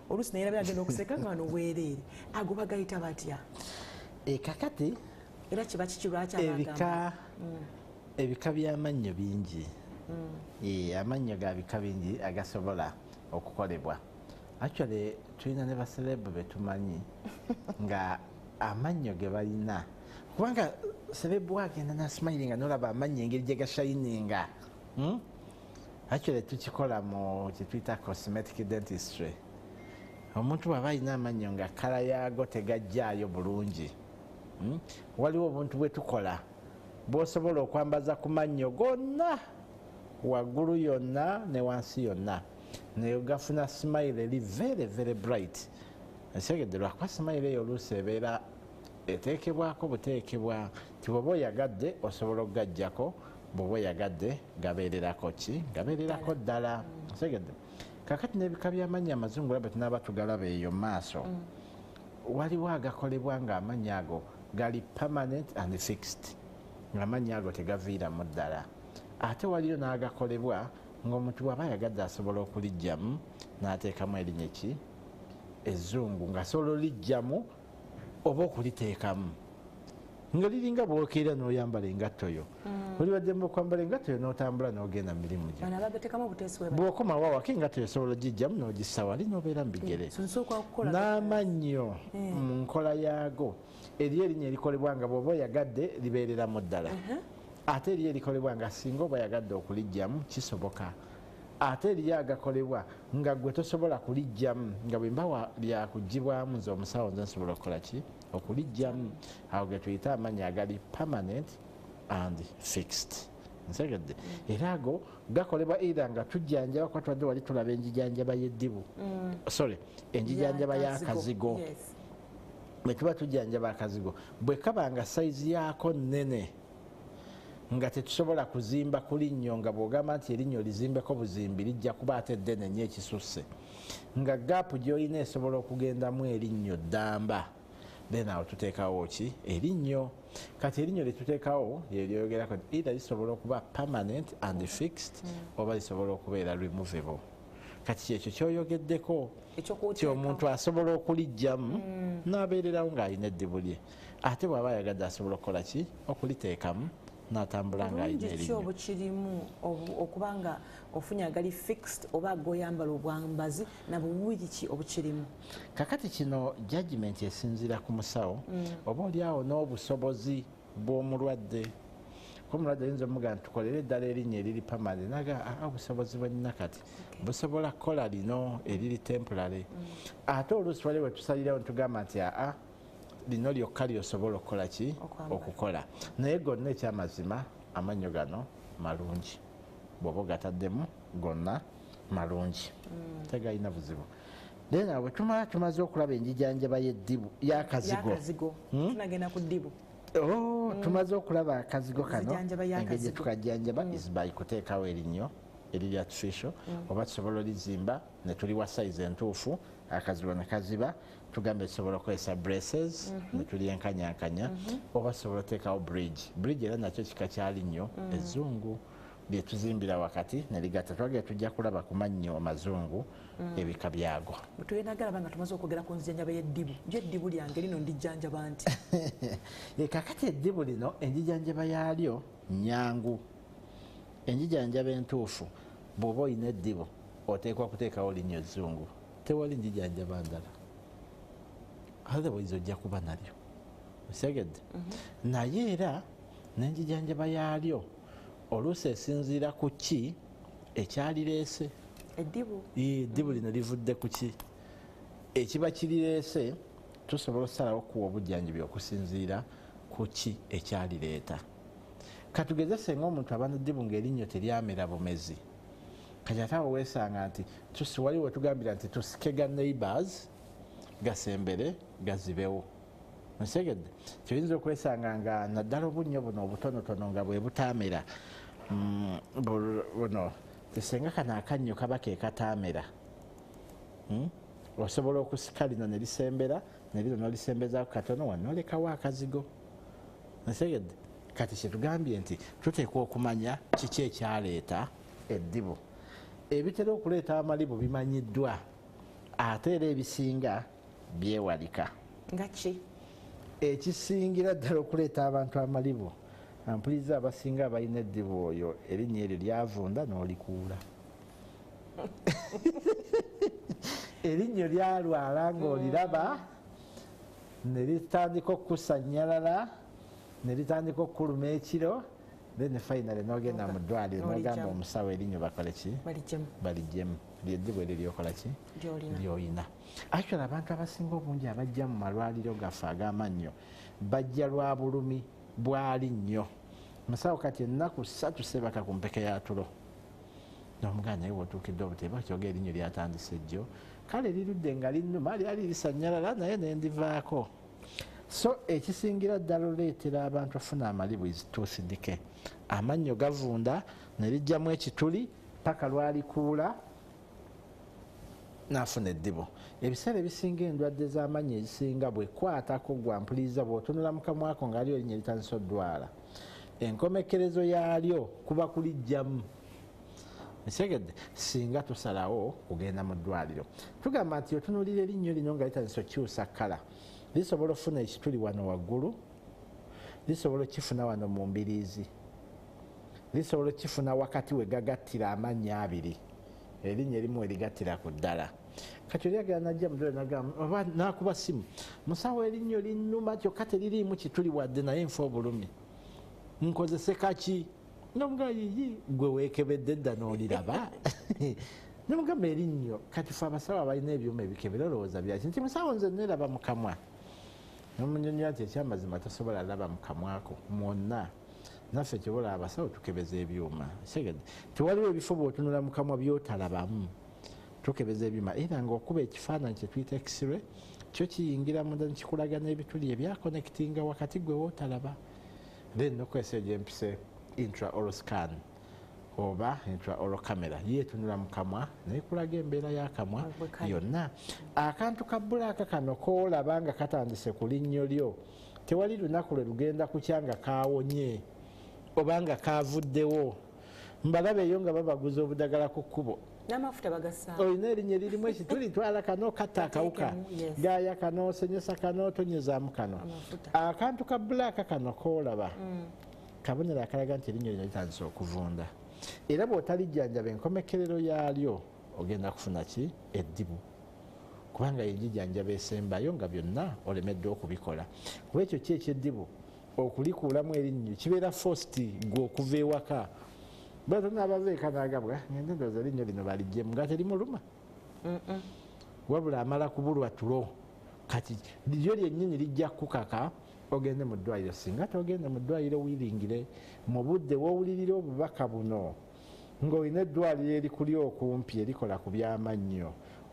oluusi naye labira agenda okuseka nga noweereere ago bagayita batya kakati era kiba kiki lwaki ebika by'amannyo bingi. Amannyo ga bika bingi agasobola okukolebwa. Actually tulina ne baserebu betumanyi nga amannyo ge balina kubanga serebu agenda nasmilinga nolaba amannyo engeri gye gashayininga. Actually tukikola mu kituyita cosmetic dentistry. Omuntu bw'aba alina amannyo nga kala yaago tegajjaayo bulungi, waliwo obuntu bwe tukola bw'osobola okwambaza ku mannyo gonna waggulu yonna ne wansi yonna naye gafuna smile eri very very bright. Esegedde lwakuba smile eyo oluusi ebeera eteekebwako buteekebwa ti bw'oba oyagadde osobola okugaggyako, bw'oba oyagadde gabeererako ki gabeererako ddala. Esegedde kakati n'ebika by'amannyo amazungu labe tunaaba tugalaba eyo maaso waliwo agakolebwa ng'amannyo ago gali permanent and fixed ng'amannyo ago tegaviiramu ddala. Ate waliyo n'agakolebwa ng'omuntu bw'aba yagadde asobola okuliggyamu n'ateekamu erinnya ki ezzungu ng'asobola oliggyamu oba okuliteekamu nga liringa bw'okeera n'oyambala engatto yo olibaddemu okwambala engatto yo n'otambula n'ogenda mu mirimu gyo bw'okomawo awaka engatto yo osobola ogiggyamu n'ogissa wali n'obeera mu bigere. N'amannyo mu nkola yaago eriyo erinnya erikolebwa nga bw'oba oyagadde libeereramu ddala ate eriyo erikolebwa nga singa oba yagadde okuliggyamu kisoboka ate eriyo agakolebwa nga gwe tosobola kuliggyamu nga bwe mba lyakuggyibwamu nze omusawo nze nsobola okukola ki okuliggyamu. Awo ge tuyita amannyo agali permanent and fixed. Nsegedde era ago gakolebwa era nga tujjanjaba kuba twadde wali tulaba enjijanjaba y'eddibu sorry enjijanjaba y'akazigo bwe tuba tujjanjaba akazigo bwe kaba nga sayizi yaako nnene nga tetusobola kuzimba ku linnyo nga bw'ogamba nti erinnyo lizimbeko buzimbi lijja kuba ate ddene nnyo ekisusse nga gaapu gy'olina esobola okugendamu erinnyo ddamba then awo tuteekawo ki erinnyo. Kati erinnyo lyetuteekawo lyeryogerako either lisobola okuba permanent and fixed oba lisobola okubeera removable. Kati kyekyo kyoyogeddeko ti omuntu asobola okuliggyamu n'abeererawo ng'alina eddibu lye ate bw'aba ayagadde asobola okukola ki okuliteekamu n'atambula ng'alina erinnyo. Obukirimu okuba nga ofunye agali fixed oba goyambala obwambazi na buwiri ki obukirimu. Kakati kino judgment esinziira ku musawo oba oliawo n'obusobozi bw'omulwadde. Omulwadde ayinza omugamba tukolere eddala erinnya eriri permanent naga obusobozi bwenina kati busobola kukola lino eriri temporary ate oluusi wali wetusalirawo netugamba nti lino lyokka lyosobola okukola ki okukola naye gonna ekyamazima amannyo gano malungi bw'oba ogataddemu gonna malungi tegalina buzibu. Then abo tumaze okulaba enjijanjaba y'eddibu y'akazigo. Tunagenda ku ddibu. Tumaze okulaba akazigo kano engeri gye tukajjanjaba is by kuteekawo erinnya eriri artificial oba tusobola olizimba ne tuliwa size entuufu akazigo ne kaziba tugambe tusobola okukozesa braces ne tulyenkanyankanya oba tusobola oteekawo bridge era nakyo kika kyali nnyo ezzungu lye tuzimbira wakati ne ligatta twagera tujja kulaba ku mannyo amazungu ebika byago. Tugenda galaba nga tumaze okwogera ku nzijanjaba y'eddibu eddibu lyange lino ndijjanjaba nti kakati eddibu lino enjijanjaba yaalyo nnyangu. Enjijanjaba entuufu bw'oba olina eddibu oteekwa kuteekawo linnya ezzungu tewali njijanjaba ndala otherwise ojja kuba nalyo osegedde naye era n'enjijanjaba yaalyo oluusi esinziira ku ki ekyalireese. Eddibu lino livudde ku ki ekiba kirireese tusobola okusalawo okuwa obujjanjabi okusinziira ku ki ekyalireeta. Katugeze ng'omuntu aba n'eddibu ng'erinnyo teryamera bumezi kati ate awo weesanga nti waliwo wetugambira nti tusike ga neighbors gasembere gazibewo nsegedde kyoyinza okwesanga nga naddala obunnyo buno obutonotono nga bwe butamera buno tesenga kano akannyo kaba ke katamera osobola okusika lino ne lisembera ne lino n'olisembezaako katono wanoolekawo akazigo nsegedde kati kyetugambye nti tuteekwa okumanya kiki ekyaleeta eddibu. Ebitera okuleeta amalibu bimanyiddwa ate era ebisinga byewalika. Nga ki? Ekisingira ddala okuleeta abantu amalibu ampuliza abasinga abalina eddibu oyo erinnya eryo lyavunda n'olikuula. Erinnyo lyalwala ng'oliraba ne litandika okukusanyalala ne litandika okukuluma ekiro then finally n'ogenda mu ddwaliro n'ogamba omusawo erinnyo bakole ki balijjemu lyeddibu eryo lyokola ki lyolina. Actually abantu abasinga obungi abajja mu malwaliro gaffe ag'amannyo bajja lwa bulumi bwali nnyo. Musawo kati ennaku 3 sebaka ku mpeke ya tulo n'omuganda naye bw'otuukidde obuteeba kyoga erinnyo lyatandise jjo kale lirudde nga linnuma lyali lisanyalala naye nendivaako. So ekisingira ddala oleetera abantu ofuna amalibu is tooth decay. Amannyo gavunda ne lijjamu ekituli paka lwalikuula n'afuna eddibu. Ebiseera ebisinga endwadde z'amannyo ezisinga bwekwatako gwampuliriza bw'otunula mu kamwako ng'aliyo erinnya litandise oddwala enkomekerezo yaalyo kuba kulijjamu esegedde singa tusalawo kugenda mu ddwaliro. Tugamba nti otunulira erinnyo lino nga litandise okyusa kkala lisobola okufuna ekituli wano waggulu lisobola okifuna wano mu mbiriizi lisobola okifuna wakati we gagattira amannyo abiri erinnya erimu erigattira ku ddala. Kati oli agenda najja mudole oba n'akuba simu musawo erinnyo linnuma kyokka teririimu kituli wadde naye nfa obulumi nkozese kaki nomugayiyi gwe weekebedde edda n'oliraba nomugamba erinnyo kati fe abasawo abalina ebyuma ebikebera olowooza byaki nti musawo nze neraba mu kamwa nomunyonyola nti ekyamazima tosobola laba mu kamwako mwonna naffe kyobola abasawo tukebeza ebyuma segedde tewaliwo ebifo bw'otunula mu kamwa byotalabamu tukebeza ebyuma era ngaokuba ekifaananyi kyetuyita x-ray kyo kiyingira munda nekikulaga n'ebituli ebyakonekitinga wakati gwe wootalaba then nokozesa egyempise intraoral scan oba intraoral camera yeetunula mu kamwa nekulaga embeera y'akamwa yonna. Akantu ka bbulaaka kano koolaba nga katandise ku linnyo lyo tewali lunaku lwe lugenda kukya nga kaawonye oba nga kaavuddewo. Mbalabe eyo nga babaguza obudagala ku kkubo n'amafuta bagasa olina erinnya eririmu ekituli twala kano katta akawuka gaaya kano senyesa kano tonyezaamu kano. Akantu ka bbulaaka kano koolaba kabonero akalaga nti erinnyo lino litandise okuvunda era bw'otalijjanjaba enkomekerero yaalyo ogenda kufuna ki eddibu kubanga yegijjanjaba esembayo nga byonna olemedde okubikola. Kuba ekyo ki ekyeddibu okulikuulamu erinnyo kibeera fosti gwe okuva ewaka batonabava ekanagabwa ngende ndowooza erinnyo lino balijjemu nga terimuluma wabula amala kubulwa tulo kati lyo lyennyini lijja kukaka ogende mu ddwaliro. Singa togende mu ddwaliro wiringire mu budde wowulirira obubaka buno ng'olina eddwaliro erikuli okumpi erikola ku byamannyo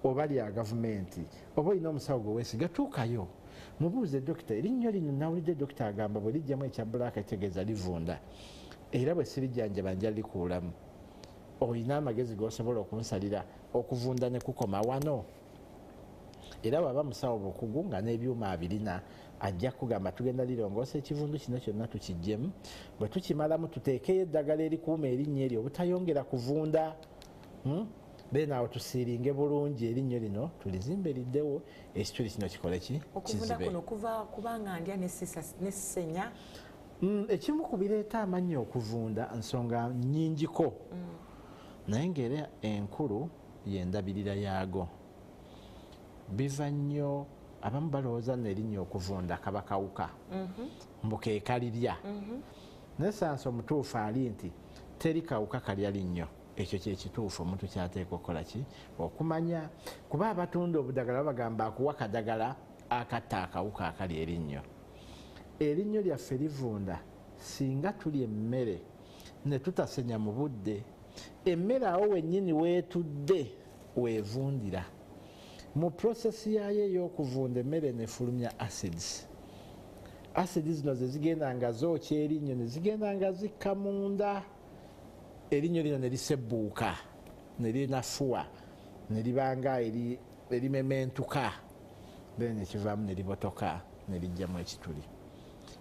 oba lya gavumenti oba olina omusawo gwe weesiga tuukayo mubuuze dokita erinnyo lino nawulidde dokita agamba bwe lijjamu ekya bbulaaka kitegeeza livunda era bwe sirijjanjaba nja likuulamu olina amagezi g'osobola okunsalira okuvunda ne kukoma wano era waba musawo bukugu nga n'ebyuma abirina ajja kugamba tugenda lirongoosa ekivundu kino kyonna tukijjemu bwe tukimalamu tuteekeyo eddagala erikuuma erinnya eryo obutayongera kuvunda bene awo tusiiringe bulungi erinnyo lino tulizimbe liddewo ekituli kino kikole ki okuvunda kuno kuva kubanga ndya nesenya ekimu ku bireeta amannyo okuvunda nsonga nnyingiko naye ng'era enkulu y'endabirira yaago biva nnyo abamu balowooza n'erinnya okuvunda kaba kawuka mbukeekalirya naye sansa omutuufu ali nti teri kawuka kalya linnyo ekyo kyekituufu omuntu kyateeka okukola ki okumanya kuba abatunda obudagala bagamba akuwa kadagala akatta akawuka akali erinnyo erinnyo lyaffe livunda singa tuli emmere ne tutasenya mu budde emmere awo wennyini weetudde weevundira mu prosesi yaayo ey'okuvunda emmere nefulumya acids zino ze zigenda nga zookya erinnyo ne zigenda nga zikka munda erinnyo lino ne lisebbuuka ne linafuwa ne libanga erimementuka then ekivaamu ne libotoka ne lijjamu ekituli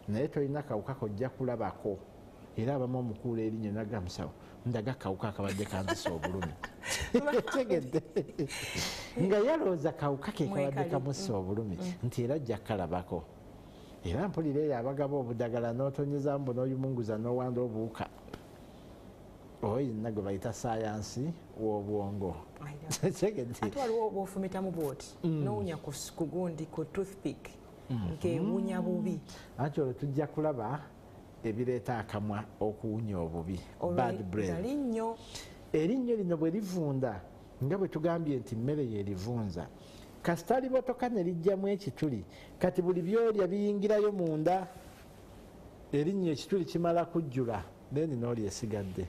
naye tolina kawuka kojja kulabako era abamu omukuula erinnyo naga musawo ndaga kawuka akabadde kanzisa obulumi tegedde nga yalowooza kawuka ke kabadde kamussa obulumi nti era ajja kalabako era mpulira eyo abagaba obudagala n'otonyezaamu bun'oyimunguza n'owanda obuwuka oyo nagwe bayita sayansi w'obwongo ate waliwo bw'ofumitamu bwoti n'owunya ku gundi ku toothpick ng'ewunya bubi anti olwo tujja kulaba ebireeta akamwa okuwunya obubi bad breath erinnyo lino bwe livunda nga bwe tugambye nti mmere yerivunza kasita libotoka ne lijjamu ekituli kati buli byolya biyingirayo munda erinnyo ekituli kimala kujjula then n'oli esigadde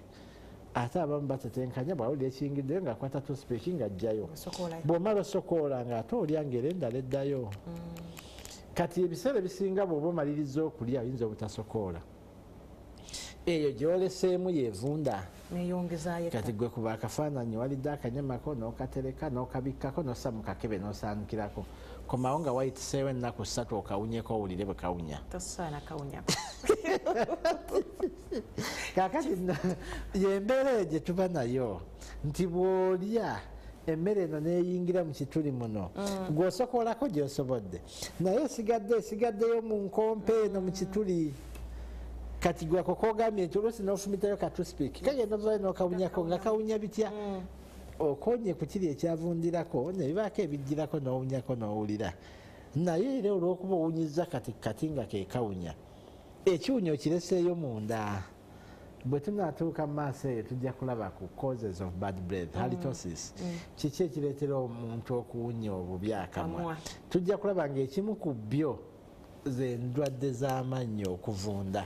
ate abamu batetenkanya bwawulira ekiyingiddeyo ng'akwata toothpick ng'ajjayo bw'omala osokoola ng'ate olya ng'era endala eddayo kati ebiseera ebisinga bw'oba omaliriza okulya oyinza obutasokoola eyo gyoleseemu yevunda kati gwe kuba akafaananyi walidde akanyamako n'okatereka n'okabikkako n'ossa mu kakebe n'osaanukirako komawo nga wayitiseewo ennaku 3 okawunyeko owulire bwe kawunya kakati yembeera eyo gye tuba nayo nti bw'olya emmere eno neeyingira mu kituli muno gw'osokoolako gy'osobodde naye esigaddeyo mu nkompe eno mu kituli kati gwako kogambye nti oluusi n'ofumitayo ka toothpick kagenda ovaayo n'okawunyako nga kawunya bitya okonye ku kiri ekyavundirako ne bibaako ebijjirako n'owunyako n'owulira naye era olw'okuba owunyiza kati nga ke kawunya ekiwunya okireseeyo munda bwe tunaatuuka mu maaso eyo tujja kulaba ku causes of bad breath halitosis kiki ekireetera omuntu okuwunya obubi akamwa tujja kulaba ng'ekimu ku byo ze ndwadde z'amannyo okuvunda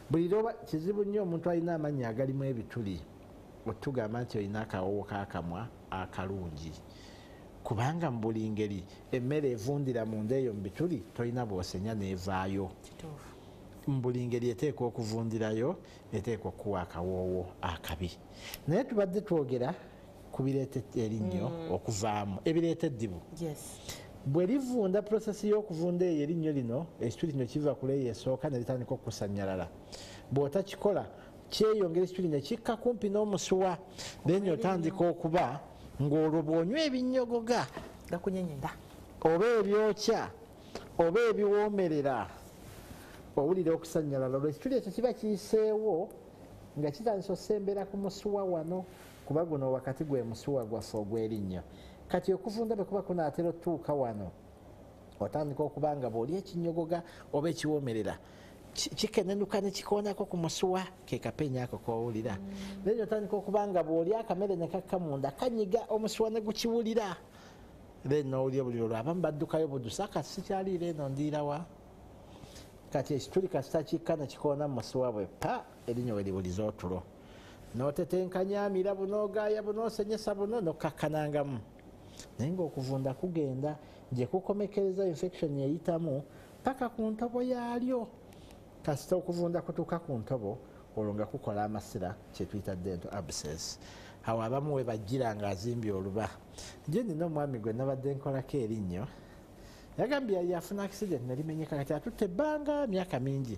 buli lwoba kizibu nnyo omuntu alina amannyo agalimu ebituli otugamba nti olina akawoowo k'akamwa akalungi kubanga mu buli ngeri emmere evundira munda eyo mu bituli tolina bw'osenya n'evaayo mu buli ngeri eteekwa okuvundirayo eteekwa okuwa akawoowo akabi naye tubadde twogera ku bireeta erinnyo okuvaamu ebireeta eddibu bwe livunda prosesi y'okuvunda eyo erinnyo lino ekituli kino kiva ku leeyo esooka ne litandika okusannyalala bw'otakikola kyeyongera ekituli ne kikka kumpi n'omusuwa then otandika okuba ng'olwo bw'onywa ebinyogoga oba ebyokya oba ebiwoomerera owulira okusannyalala olwo ekituli ekyo kiba kiyiseewo nga kitandisa osembera ku musuwa wano kuba guno wakati gwe musuwa gwaffe ogw'erinnyo kati okuvunda bwe kuba kunaatera otuuka wano otandika okuba nga bw'oli ekinyogoga oba ekiwoomerera kikenenuka ne kikoonako ku musuwa ke kapenya ako kowulira naye otandika okuba nga bw'oli akamere ne kakka munda kanyiga omusuwa ne gukiwulira then n'owulira buli olwo abamu baddukayo budusa kati sikyaliira eno ndiirawa kati ekituli kasita kikka ne kikoona mu musuwa bwe pa erinnyo we liwuliza otulo n'otetenkanya amira buno ogaaya buno osenyesa buno n'okakkanangamu naye ng'okuvunda kugenda gye kukomekereza infection eyitamu paka ku ntobo yaalyo kasita okuvunda kutuuka ku ntobo olwo nga kukola amasira kyetuyita dental abscess awo abamu we bajjira nga azimbye oluba gye nina omwami gwe nabadde nkolako erinnyo yagambye yafuna accident nalimenyeka kati atutte ebbanga myaka mingi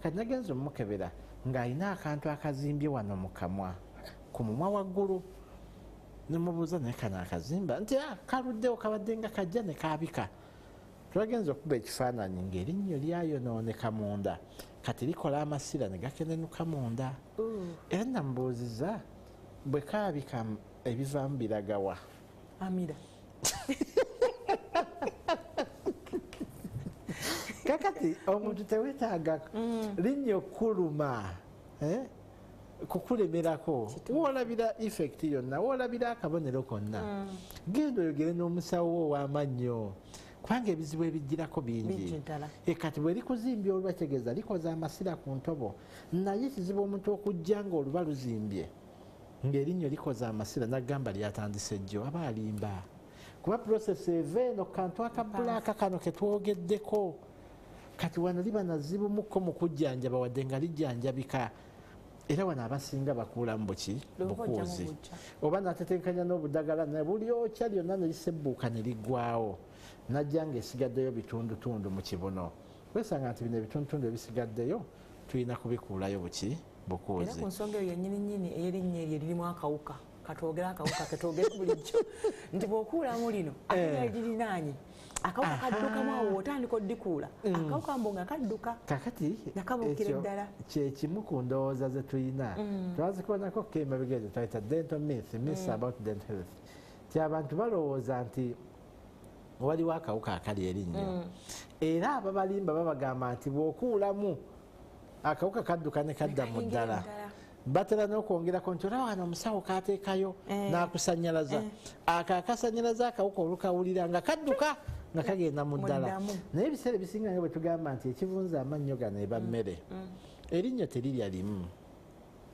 kati nagenza omukebera ng'alina akantu akazimbye wano mu kamwa ku mumwa waggulu nemubuuza naye kano akazimba nti kaluddewo kabadde nga kajja ne kaabika twagenza okuba ekifaananyi ng'erinnyo lyayonooneka munda kati likola amasira ne gakenenuka munda era namubuuziza bwe kaabika ebivaamu biragawa amira kakati omuntu tewetaaga linnyo kuluma kukulemerako woolabira effect yonna woolabira akabonero konna genda oyogere n'omusawo ow'amannyo kubanga ebizibu ebijjirako bingi kati bwe likuzimbye oluba tegeeza likoza amasira ku ntobo naye kizibu omuntu okujja ng'oluba luzimbye ng'erinnyo likoza amasira nagamba lyatandise jjo aba alimba kuba process eva eno kantu akabulaaka kano ketwogeddeko kati wano liba nazibumuko mu kujjanjaba wadde nga lijjanjabika era wano abasinga bakuulamu buki bukuuzi oba natetenkanya n'obudagala ne buli okya lyonna ne lisebbuuka ne liggwawo najja ng'esigaddeyo bitundutundu mu kibuno wesanga nti bino ebitundutundu ebisigaddeyo tulina kubikuulayo buki bukuuzi era ku nsonga eyo yennyininyini ey'erinnya eryo lirimu akawuka katwogera akawuka ketwogera bulijjo nti bw'okuulamu lino ate lirinaanye akawuka kaddukamu awo otandika oddikuula akawuka mbo nga kadduka kakati nakabuukira ddala kyekimu ku ndowooza ze tulina twazikubonako kemabigeze twayita dental myths about dental health ti abantu balowooza nti waliwo akawuka akali erinnyo era ababalimba babagamba nti bw'okuulamu akawuka kadduka ne kadda mu ddala batera n'okwongerako nti olaba wano omusawo kateekayo n'akusanyalaza akakasanyalaza akawuka olukawulira nga kadduka nga kagenda mu ddala naye ebiseera ebisinga nga bwe tugamba nti ekivunza amannyo gano eba mmere erinnyo terirya limu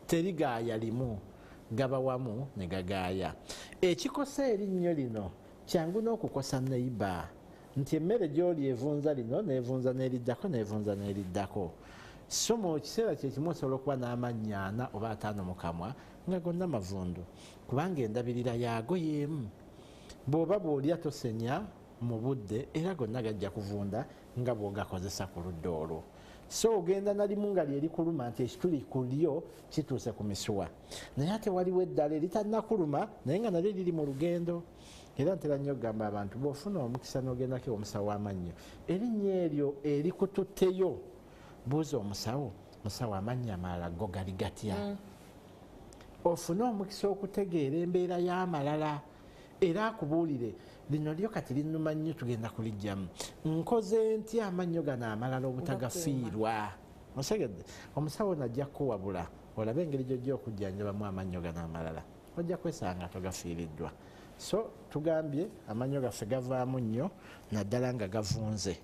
terigaaya limu gaba wamu ne gagaaya ekikosa erinnyo lino kyangu n'okukosa neiba nti emmere gy'oli evunza lino neevunza n'eriddako neevunza n'eriddako so mu kiseera kyekimu osobola okuba n'amannyo 4 oba 5 mu kamwa nga gonna mavundu kubanga endabirira yaago y'emu bw'oba bw'olya tosenya mu budde era gonna gajja kuvunda nga bw'ogakozesa ku ludda olwo so ogenda nalimu nga lyeri kuluma nti ekituli ku lyo kituuse ku misuwa naye ate waliwo eddala eritannakuluma naye nga nalyo liri mu lugendo era ntera nnyo okugamba abantu bw'ofuna omukisa n'ogendako omusawo w'amannyo erinnya eryo erikututteyo buuza omusawo amannyo amalala go gali gatya ofune omukisa okutegeera embeera y'amalala era akubuulire lino lyo kati linnuma nnyo tugenda kulijjamu nkoze ntya amannyo gano amalala obutagafiirwa osegedde omusawo najja kuwabula olabe engeri gyojja okujjanjabamu amannyo gano amalala ojja kwesanga togafiiriddwa so tugambye amannyo gaffe gavaamu nnyo naddala nga gavunze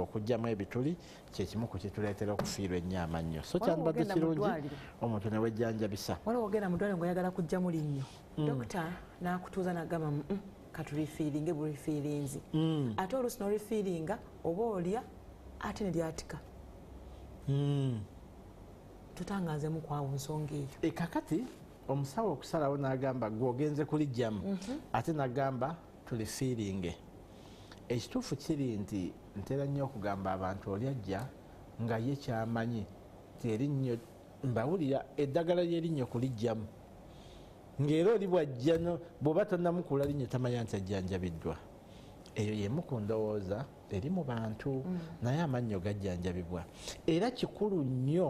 okujjamu ebituli kyekimu ku kituleetera okufiirwa ennyo amannyo so kyandibadde kirungi omuntu newejjanjabisa waliwo ogenda mu ddwaliro ng'oyagala kujjamu linnyo dokita n'akutuuza n'agamba katulifiiringe bulifiirinzi ate oluusi n'olifiiringa oba olya ate ne lyatika tutangaazemu kwawo nsonga eyo kakati omusawo okusalawo n'agamba gweogenze kulijjamu ate n'agamba tulifiiringe ekituufu kiri nti ntera nnyo okugamba abantu oli ajja nga ye kyamanyi nti erinnyo mbawulira eddagala ly'erinnyo kulijjamu ng'era oli bwajja bw'oba tonnamukula linnyo tamanya nti ajjanjabiddwa eyo yemu ku ndowooza eri mu bantu naye amannyo gajjanjabibwa era kikulu nnyo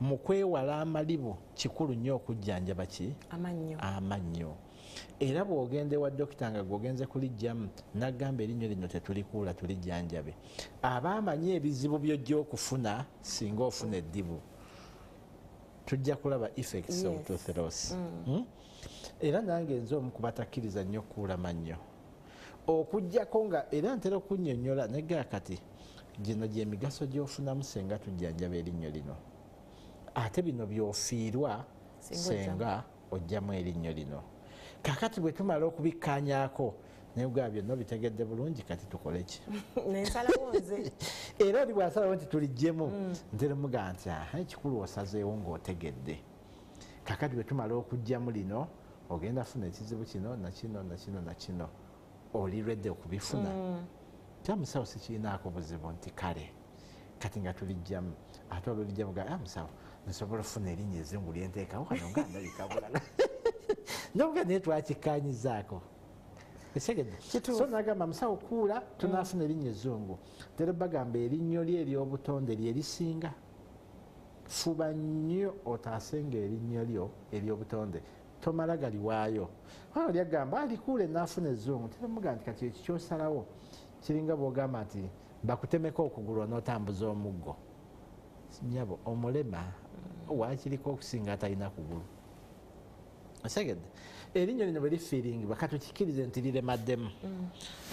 mu kwewala amalibu kikulu nnyo okujjanjaba ki amannyo era bw'ogende wa dokita nga gwogenze kulijjamu n'agamba erinnyo lino tetulikuula tulijjanjabe aba amanyi ebizibu by'ojja okufuna singa ofuna eddibu tujja kulaba effects of tooth loss era nange nze omu kubatakkiriza nnyo okukuula mannyo okujjako nga era ntera okunnyonnyola neggaa kati gino gy'emigaso gy'ofunamu singa tujjanjaba erinnyo lino ate bino by'ofiirwa senga ojjamu erinnyo lino. Kakati bwe tumala okubikkaanyaako nebwa byonna bitegedde bulungi, kati tukole ki? Nensalawo nze. Era oli bw'asalawo nti tulijjemu nteremuga nti ekikulu osazeewo ng'otegedde. Kakati bwe tumala okuggyamu lino ogenda funa ekizibu kino nakino oli redde okubifuna. Kyamusawo sikirinaako buzibu nti kale kati nga tulijjamu ate olulijjamu ga musawo nsobola okufuna erinnya ezzungu lyenteekawo kano nga ndabika bulala nobwa naye twakikkaanyizaako esegedde so nagamba musawo kuula tunaafuna erinnya ezzungu tera bagamba erinnyo lye ery'obutonde lye lisinga. Fuba nnyo otaasenga erinnyo lyo ery'obutonde tomala galiwaayo. Oli agamba alikuula enaafuna ezzungu teramugamba nti kati ekyo kyosalawo kiringa bw'ogamba nti bakutemeko okugulu n'otambuza omuggo. Nyabo omulema waakiriko okusinga atalina kugulu. Osegedde erinnya lino bwe lifiiringibwa katukikirize nti liremaddemu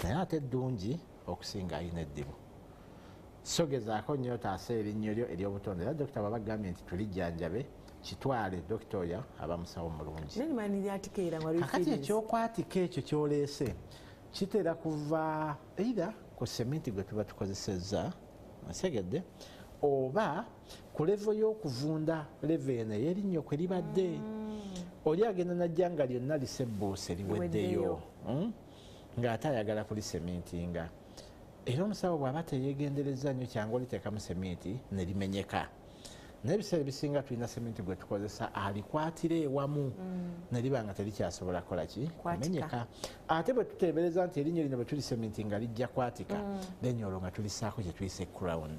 naye ate eddungi okusinga alina eddibu. So gezaako nnyo otaasa erinnyo lyo ery'obutonde. Era dokita bw'aba agambye nti tulijjanjabe kitwale dokita oyo aba musawo mulungi. Kakati ekyokwatika ekyo kyoleese kitera kuva either ku seminti gwe tuba tukozesezza osegedde oba ku levo y'okuvunda levo eno ey'erinnyo kwe libadde. Oli agenda najja nga lyonna lisebbuuse liweddeyo ng'ate ayagala kulisemintinga. Era omusawo bw'aba teyeegendereza nnyo kyangu oliteekamu seminti ne limenyeka. Naye ebiseera ebisinga tulina seminti gwe tukozesa alikwatira ewamu ne liba nga terikyasobola kukola ki kumenyeka. Ate bwe tuteebereza nti erinnya lino bwe tuli seminti nga lijja kwatika then olwo nga tulisaako kye tuyise crown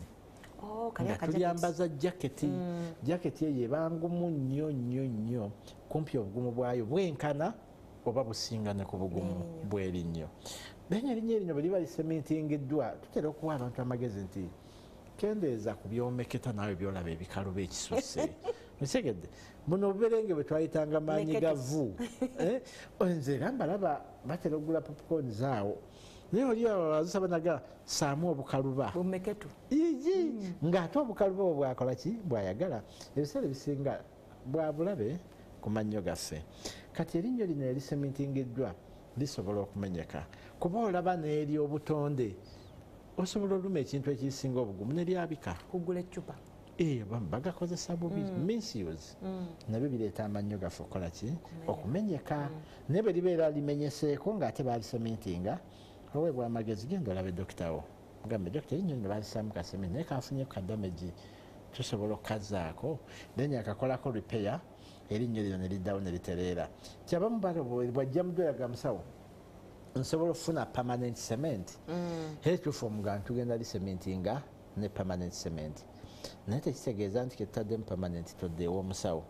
nga tulyambaza jaketi. Jaketi eyo eba ngumu nnyo kumpi obugumu bwayo bwenkana oba businga ne ku bugumu bw'erinnyo. Naye erinnya lino bwe liba lisemintingiddwa tutera okuwa abantu amagezi nti kendeeza ku byomeketa naawe byolaba ebikalu b'ekisusse. Osegedde buno obuberenge bwe twayitanga maanyi gavu nze era mbalaba batera okugula popcorn zaawo naye oli azisaba naga saamu obukaluba bumeketu ng'ate obukaluba obwo bwakola ki bwayagala. Ebiseera ebisinga bwabulabe ku mannyo gaffe. Kati erinnya lino erisemintingiddwa lisobola okumenyeka kuba olaba n'ery'obutonde osobola oluma ekintu ekisinga obugumu ne lyabika kugula eccupa bagakozesa bubi misuse nabyo bireeta amannyo gaffe okukola ki okumenyeka. Naye bwe libeera limenyeseeko ng'ate baalisemintinga oweebwa amagezi genda olabe dokitawo gambe dokita erinnya lino baalisaamu kaseminti naye kafunye ku kadamagi tusobola okukazaako then akakolako repair erinnya lino ne liddawo ne litereera. Kyabamu bwajja mudwera ga musawo nsobola okufuna permanent cement ekituufu omuganga tugenda lisemintinga ne permanent cement naye tekitegeeza nti ketutaddemu permanent toddeewo omusawo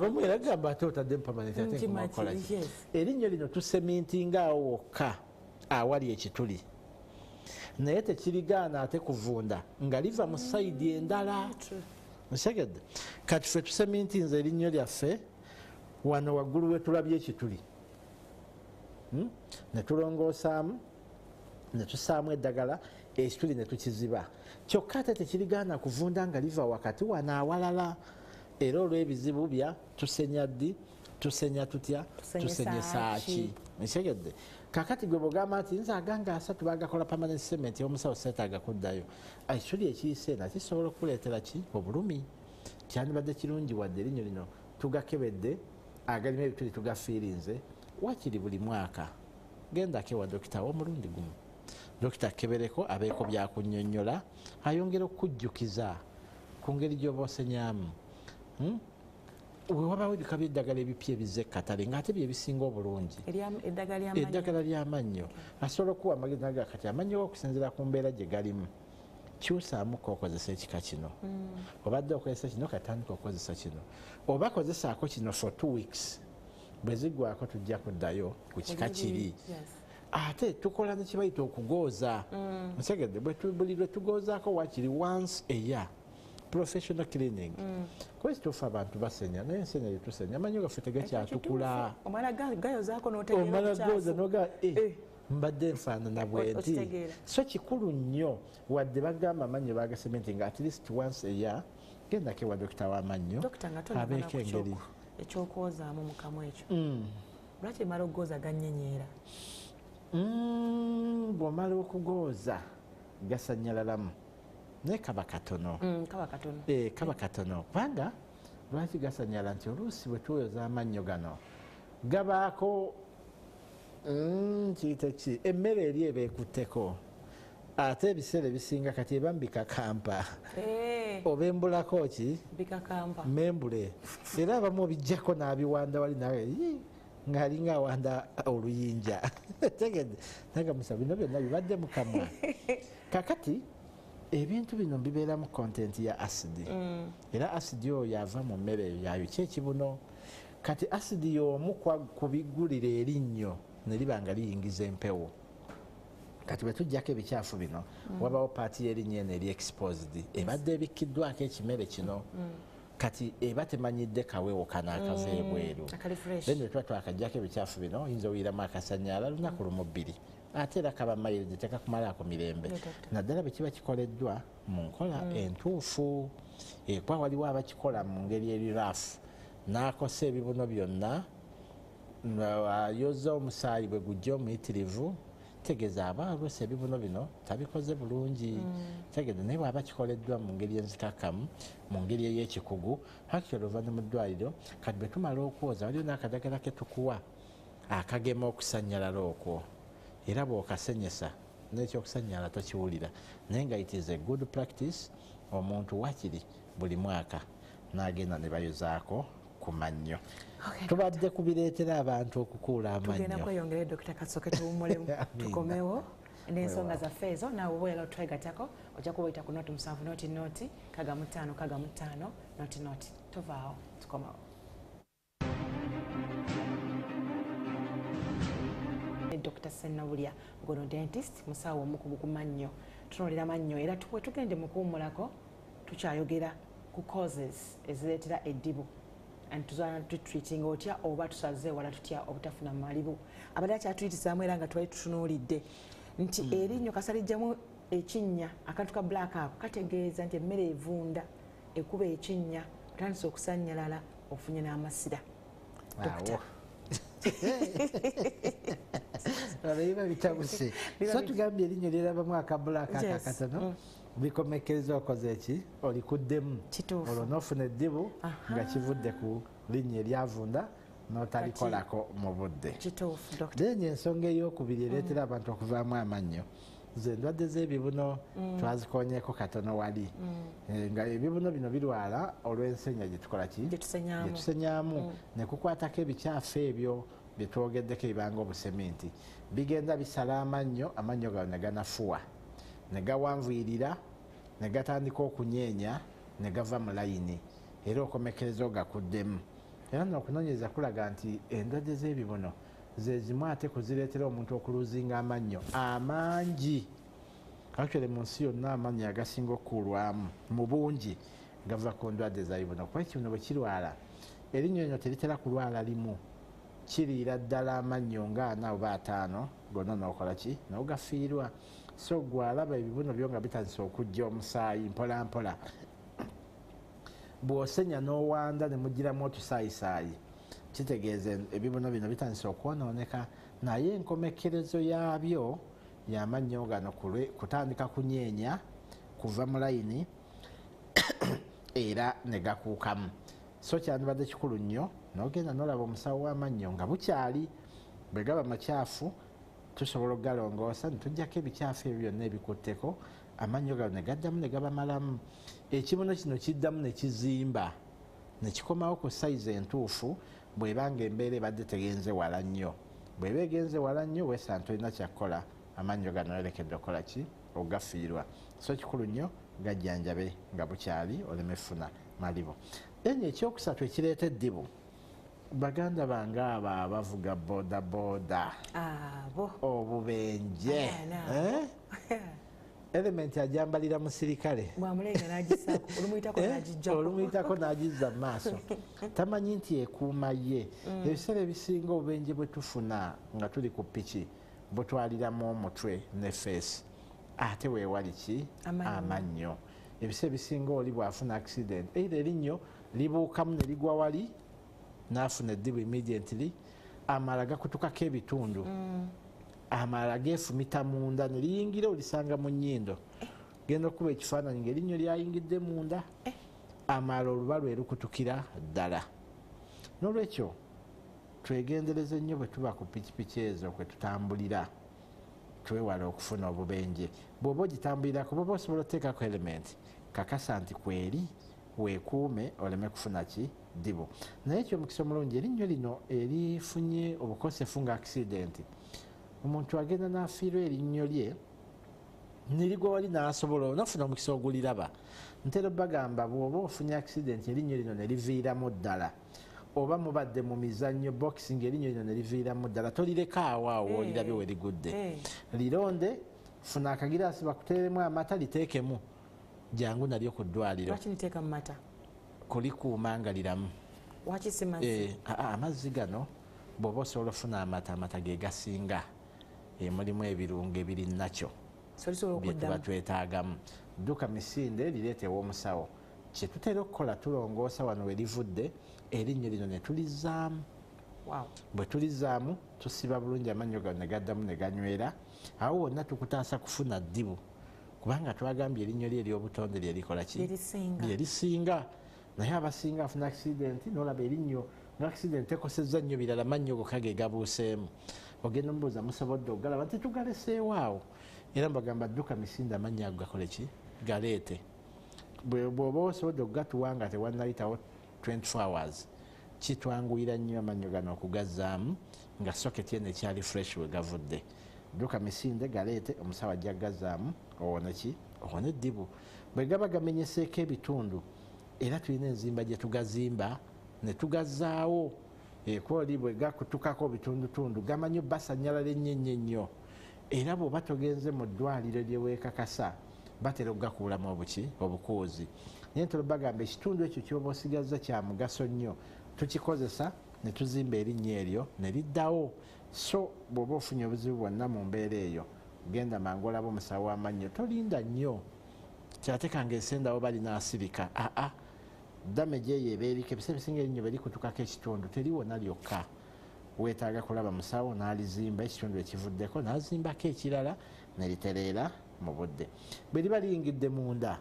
bamu era gamba ate otaddemu permanent ate nkumakola ki. Erinnya lino tusemintinga awo wokka awali ekituli naye tekirigaana ate kuvunda nga liva mu sayidi endala. Musegedde kati ffe tusemintinze erinnyo lyaffe wano waggulu we tulabye ekituli ne tulongoosaamu ne tusaamu eddagala ekituli ne tukiziba kyokka ate tekirigaana kuvunda nga liva wakati wano awalala. Era olw'ebizibu bya tusenya ddi tusenya tutya tusenyesa ki. Musegedde kakati gwe bwogamba nti nze aganga asatu bagakola permanent cement omusawo seetaaga kuddayo ekituli ekiyise nakyo kisobola okuleetera ki obulumi. Kyandibadde kirungi wadde erinnya lino tugakebedde agalimu ebituli tugafiirinze wakiri buli mwaka gendako ewa dokita omulundi gumu dokita kebereko abeeko byakunnyonnyola ayongera okukujjukiza ku ngeri gy'oba osenyamu. Wewabaawo ebika by'eddagala ebipya ebize ekkatale ng'ate bye bisinga obulungi eddagala ly'amannyo asobola okuwa amagezi naga kati amannyo okusinziira ku mbeera gye galimu kyusaamuko okozesa ekika kino obadde okozesa kino katandika okozesa kino oba kozesaako kino for 2 weeks bwe ziggwako tujja kuddayo ku kika kiri. Ate tukola nekibayita okugooza. Musegedde buli lwe tugoozaako wakiri once a year professional cleaning. Kuba ekituufu abantu basenya naye ensenya yetusenya amannyo gaffe tegakyatukula omala gooza noga mbadde nfaanana bwenti. So kikulu nnyo wadde bagamba amannyo bagaseminti nga at least once a year gendako ewa dokita w'amannyo abeeko engeri ekyokwozaamu mu kamwa ekyo lwaki emala okugooza gannyenyeera bw'omala okugooza gasanyalalamu naye kaba katono kaba katono kubanga lwaki gasanyala nti oluusi bwe tuwoza amannyo gano gabaako kiyite ki emmere eri eba ekutteko ate ebiseera ebisinga kati eba mbikakampa oba embulako ki membule era abamu obijjako n'abiwanda wali nawe ng'alinga awanda oluyinja tegedde nagamusa bino byonna bibadde mu kamwa kakati ebintu bino bibeeramu kontenti ya asidi era asidi oyo yava mu mmere yayo kyekibuno kati asidi y'omu kubigulira erinnyo ne liba nga liyingiza empewo kati bwe tujjako ebikyafu bino wabawo paati y'erinnyo eno eri exposed ebadde ebikkiddwako ekimere kino kati eba temanyidde kawewo kana akava ebweru then bwe tuba twakajjako ebikyafu bino oyinza oyiramu akasanyaala lunaku lumu bbiri ate era kaba mayiridi tekakumalaako mirembe naddala bwe kiba kikoleddwa mu nkola entuufu ekwa waliwo abakikola mu ngeri eri raafu n'akosa ebibuno byonna ayoza omusaayi bwe gujja omuyitirivu tegeeza aba alwesa ebibuno bino tabikoze bulungi tegeeza naye bwaba kikoleddwa mu ngeri enzikakamu mu ngeri ey'ekikugu actually ova ne mu ddwaliro kati bwe tumala okwoza waliwo n'akadagala ke tukuwa akagema okusanyalala okwo era bw'okasenyesa n'ekyokusanyala tokiwulira naye nga it is a good practice omuntu wakiri buli mwaka n'agenda ne bayozaako ku mannyo tubadde kubireetera abantu okukuula amannyo tugenda kweyongera Dr. Kasooke tuwummulemu tukomewo n'ensonga zaffe ezo naawe oba oyagala otwegatako ojja kuba oyita ku nooti 7 nooti kagamu 5 nooti tovaawo tukomewo. Dr. Ssenabulya ngono dentist musawo omukugu ku mannyo tunolera mannyo era tuwe tugende mu kuwummulako tukyayogera ku causes ezireetera eddibu tuzana tutreating otya oba tusaze wala tutya obutafuna malibu abadde akyatuyitizaamu era nga twali tutunuulidde nti erinnyo kasalijjamu ekinnya akantu ka black ako kategeeza nti emmere evunda ekuba ekinnya otandise okusanyalala ofunye n'amasira. Biba bitabuse so tugambye erinnyo lyerabamu akabulaka akakatono bikomekereza okoze eki olikuddemu olwo n'ofuna eddibu nga kivudde ku linnyo eryavunda n'otalikolako mu budde. Then ensonga ey'okubiri ereetera abantu okuvaamu amannyo ze endwadde z'ebibuno twazikonyeeko katono wali nga ebibuno bino birwala olw'ensenya gyetukola ki gyetusenyaamu ne kukwatako ebikyafu ebyo bye twogeddeko ebibanga obusementi bigenda bisala amannyo gawo ne ganafuwa ne gawanvuyirira ne gatandika okunyeenya ne gava mu layini era okomekereza ogakuddemu era n'okunoonyereza kulaga nti endwadde z'ebibuno ze zimu ate kuzireetera omuntu okuluzinga amannyo amangi actually mu nsi yonna amannyo agasinga okukulwamu mu bungi gava ku ndwadde za bibuno kuba ekibuno bwe kirwala erinnyo lino teritera kulwala limu kiriira ddala amannyo nga 4 oba 5 gonna n'okola ki n'ogafiirwa so gwalaba ebibuno byo nga bitandise okujja omusaayi mpola mpola bw'osenya n'owanda ne mugiramu otusaayisaayi kitegeeza ebibuno bino bitandise okwonooneka naye enkomekerezo yaabyo y'amannyo gano kutandika kunyeenya kuva mu layini era ne gakuukamu so kyandibadde kikulu nnyo n'ogenda n'olaba omusawo w'amannyo nga bukyali bwe gaba makyafu tusobola okugalongoosa ne tuggyako ebikyafu ebyo byonna ebikutteko amannyo gano ne gaddamu ne gabamalamu ekibuno kino kiddamu ne kizimba ne kikomawo ku sayizi entuufu bw'ebanga embeera ebadde tegenze wala nnyo bw'eba egenze wala nnyo weesanga tolina kyakukola amannyo gano olekedde okukola ki okugafiirwa so kikulu nnyo gajjanjabe nga bukyali oleme funa malibu. Enye ekyokusatu ekireeta eddibu baganda bange abo abavuga bodaboda obubenje elementi ajambalira musirikale olumuyitako n'agizza mu maaso tamanyi nti ekuuma ye ebiseera ebisinga obubenje bwe tufuna nga tuli ku piki butwaliramu omutwe ne feesi ate weewali ki amannyo ebise bisinga oli bwafuna accident era erinnyo libuukamu ne ligwa wali n'afuna eddibu immediately amala gakutukako ebitundu amala geefumita munda ne liyingira olisanga mu nnyindo genda okuba ekifaananyi ng'erinnyo lyayingidde munda amala oluba lwe lukutukira ddala n'olwekyo twegendereze nnyo bwe tuba ku pikipiki ezo kwe tutambulira twewala okufuna obubenje bw'oba ogitambulirako bw'oba osobola oteekako element kakasa nti kweri weekuume oleme kufuna ki ddibu naye ekyomukisa omulungi erinnyo lino erifunye obukosefu nga accident omuntu agenda n'afiirwa erinnyo lye nirigwa wali n'asobola onafuna omukisa oguliraba ntera bagamba bw'oba ofunye accident erinnyo lino ne liviiramu ddala oba mubadde mu mizannyo boxing erinnyo lino ne liviiramu ddala tolireka awo olirabye we ligudde lironde funa akagiraasi bakuteeremu amata liteekemu jangu nalyo ku ddwaliro kulikuuma nga liramu amazzi gano bw'oba osobola ofuna amata ge gasinga mulimu ebirungo ebiri nakyo byetuba twetaagamu dduka misinde lireetewo omusawo kyetutera okukola tulongoosa wano we livudde erinnyo lino ne tulizaamu bwe tulizaamu tusiba bulungi amannyo gano ne gaddamu ne ganywera awo wonna tukutaasa kufuna ddibu kubanga twagambye erinnyo lye ery'obutonde lyerikola ki lyerisinga naye abasinga afuna accident nolaba erinnyo nga accident ekosezza nnyo birala mannyo gokka ge gabuuseemu ogenda omubuuza musobodde ogalaba nti tugaleseewaawo era mbagamba dduka misinde amannya ago gakole ki galeete bw'oba osobodde okugatuwa nga tewannayitawo 24 hours kitwanguyira nnyo amannyo gano okugazaamu nga socket eno ekyali fresh we gavudde dduka misinde galeete omusawo ajja gazaamu owone ki owone eddibu bwe gaba gamenyeseeko ebitundu era tulina enzimba gye tugazimba ne tugazaawo ekwoli bwe gakutukako bitundutundu gamanyi basanyalala ennyo era bw'oba togenze mu ddwaliro lye weekakasa batera okugakuulamu obukuuzi naye ntera bagamba ekitundu ekyo kyoba osigazza kya mugaso nnyo tukikozesa ne tuzimba erinnya eryo ne liddawo so bw'oba ofunye obuzibu bwonna mu mbeera eyo genda mangu olaba omusawo w'amannyo tolinda nnyo kyateekanga ensendawo bali n'asirika damage eyo ebeeriko ebisa ebisinga erinnyo berikutukako ekitundu teriwona lyokka weetaaga kulaba musawo n'alizimba ekitundu ekivuddeko n'azimbako ekirala ne litereera mu budde bwe liba liyingidde munda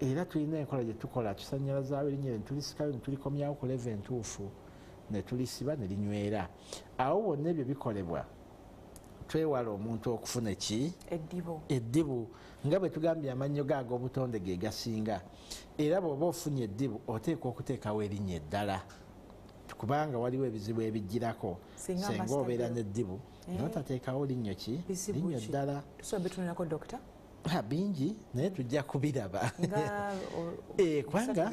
era tulina enkola gye tukola tusanyalazaawo erinnya ne tulisikayo ne tulikomyawo ku leva entuufu ne tulisiba ne linywera awo wonna ebyo bikolebwa twewala omuntu okufuna eddibu nga bwe tugambye amannyo gaago obutonde ge gasinga era bw'oba ofunye eddibu oteekwa okuteekawo erinnya eddala kubanga waliwo ebizibu ebijjirako senga obeera n'eddibu notateekawo linnyo ki linnyo ddala bingi naye tujja kubiraba kubanga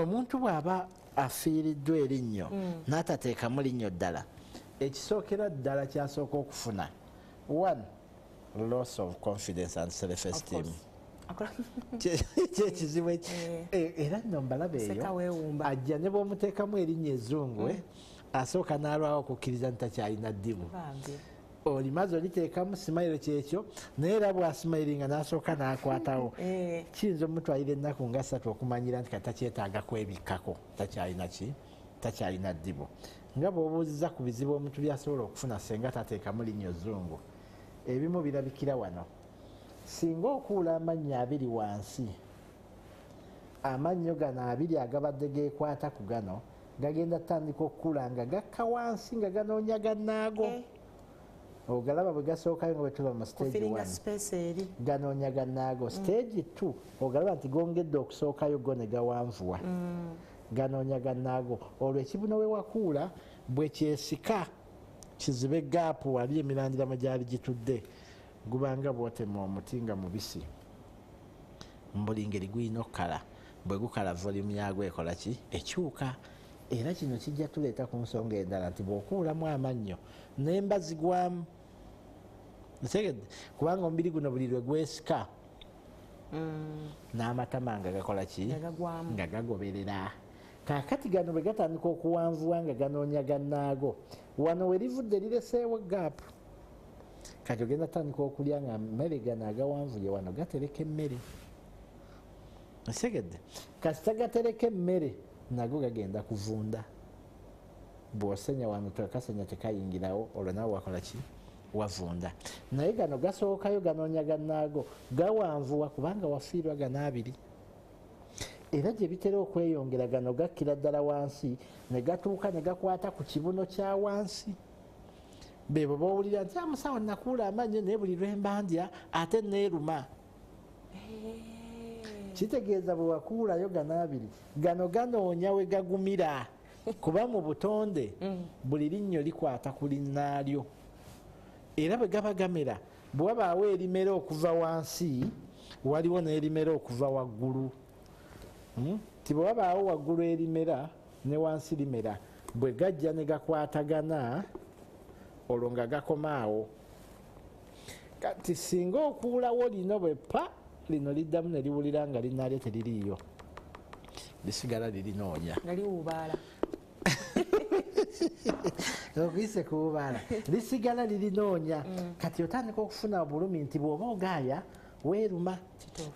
omuntu bw'aba afiiriddwa erinnyo n'atateekamu linnyo ddala ekisookera ddala kyasooka okufuna 1 loss of confidence and self esteem kyekizibu era nno mbalaba eyo ajja ne bw'omuteekamu erinnya ezzungu asooka n'alwawo okukkiriza nti takyalina ddibu olimaze oliteekamu simayiro kyekyo naye era bwasimayiringa n'asooka n'akwatawo kiyinza omutwalira ennaku nga 3 okumanyira nti katakyetaaga kwebikkako takyalina ddibu nga bw'obuuziza ku bizibu omuntu byasobola okufuna senga tateekamu linnyo zzungu ebimu birabikira wano singa okuula amannya 2 wansi amannyo gano 2 agabadde geekwata ku gano gagenda tandika okukula nga gakka wansi nga ganoonya gannaago ogalaba bwe gasookayo nga bwe tuba mu stage 1 ganoonya gannaago stage 2 ogalaba nti gongedde okusookayo go ne gawanvuwa ganoonya gannaago olwo ekibuno we wakuula bwe kyesika kizibe gaapu wali emirandira mwe gyali gitudde gubanga bwotema omuti nga mubisi mbuli ngeri guyina okukala bwe gukala volume yagwo ekola ki ekyuka era kino kijja tuleeta ku nsonga endala nti bw'okuulamu amannyo nemba zigwamu ntegedde kubanga omubiri guno buli lwe gwesika n'amatama nga gakola ki nga gagoberera kaakati gano bwe gatandika okuwanvuwa nga ganoonya gannaago wano we livudde lireseewo gaapu kati ogenda tandika okulya nga mmere gano agawanvuye wano gatereka emmere Segedde kasita gatereka emmere nago gagenda kuvunda. Bw'osenya wano tukasenya tekayingirawo olwo nawe wakola ki? Wavunda. Naye gano gasookayo ganoonya gannaago gawanvuwa kubanga wafiirwa gano abiri. Era gye bitera okweyongera gano gakkira ddala wansi ne gatuuka ne gakwata ku kibuno kya wansi. Beebo bowulira nti amusawo nakuula amannyo naye buli lwemba ndya ate neeruma. Kitegeeza bwe wakuulayo gano abiri gano ganoonya we gagumira kuba mu butonde buli linnyo likwata ku linnaalyo. Era bwe gaba gamera bwe wabaawo erimera okuva wansi waliwo n'erimera okuva waggulu. Ti bwe wabaawo waggulu erimera ne wansi limera bwe gajja ne gakwatagana olwo nga gakomaawo. Kati singa okuulawo lino bwe pa lino liddamu ne liwulira nga linnaalyo teririiyo lisigala lirinoonya. Nga liwuubaala. Okuyise kuwubaala lisigala lirinoonya. Kati otandika okufuna obulumi nti bw'oba ogaaya weeruma.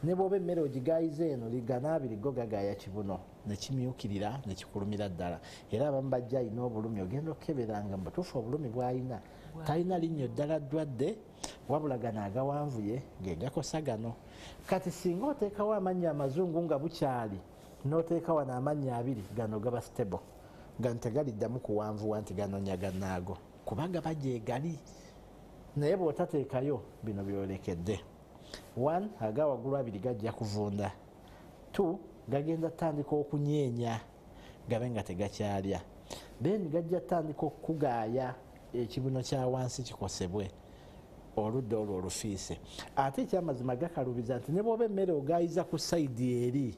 Ne bw'oba emmere ogigaayiza eno ligana abiri go gagaaya kibuno ne kimyukirira ne kikulumira ddala. Era abamu bajja alina obulumi ogenda okukeberanga mu butuufu obulumi bw'alina talina linnyo ddala ddwadde wabula gano agawanvuye ge gakosa gano. Kati singa oteekawo amannya amazungu nga bukyali n'oteeka wano amannya abiri gano gaba stable. Gano tegaliddamu kuwanvuwa nti ganoonya gannaago kuba gaba gyegali. Naye bw'otateekayo bino byolekedde. 1 aga waggulu abiri gajja kuvunda. 2 gagenda tandika okunyeenya gabe nga tegakyalya. Then gajja tandika okugaaya ekibuno kya wansi kikosebwe oludda olwo olufiise. Ate ekyamazima gakalubiza nti ne bw'oba emmere ogaayiza ku sayidi eri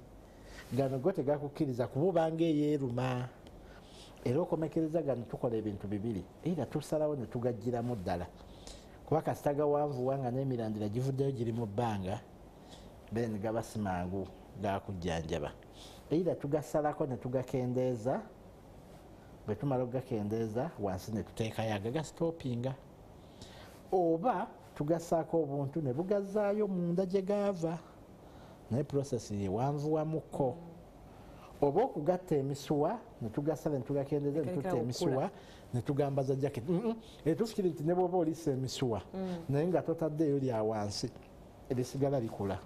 gano go tegakukkiriza kuba obanga eyeeruma. Era okomekereza gano tukola ebintu bibiri. Era tusalawo ne tugajjiramu ddala kuba kasita gawanvuwa nga n'emirandira givuddeyo giri mu bbanga then gaba si mangu gakujjanjaba. Era tugasalako ne tugakendeeza. Bwe tumala okugakendeeza wansi ne tuteekayo agagasitoopinga. Oba tugasaako obuntu ne bugazaayo munda gye gaava naye prosesi yewanvuwamukko. Oba okugatta emisuwa ne tugasala ne tugakendeeza ne tutta emisuwa ne tugambaza jacket. Etufikire nti ne bw'oba olisa emisuwa naye nga totaddeeyo lya wansi erisigala likula.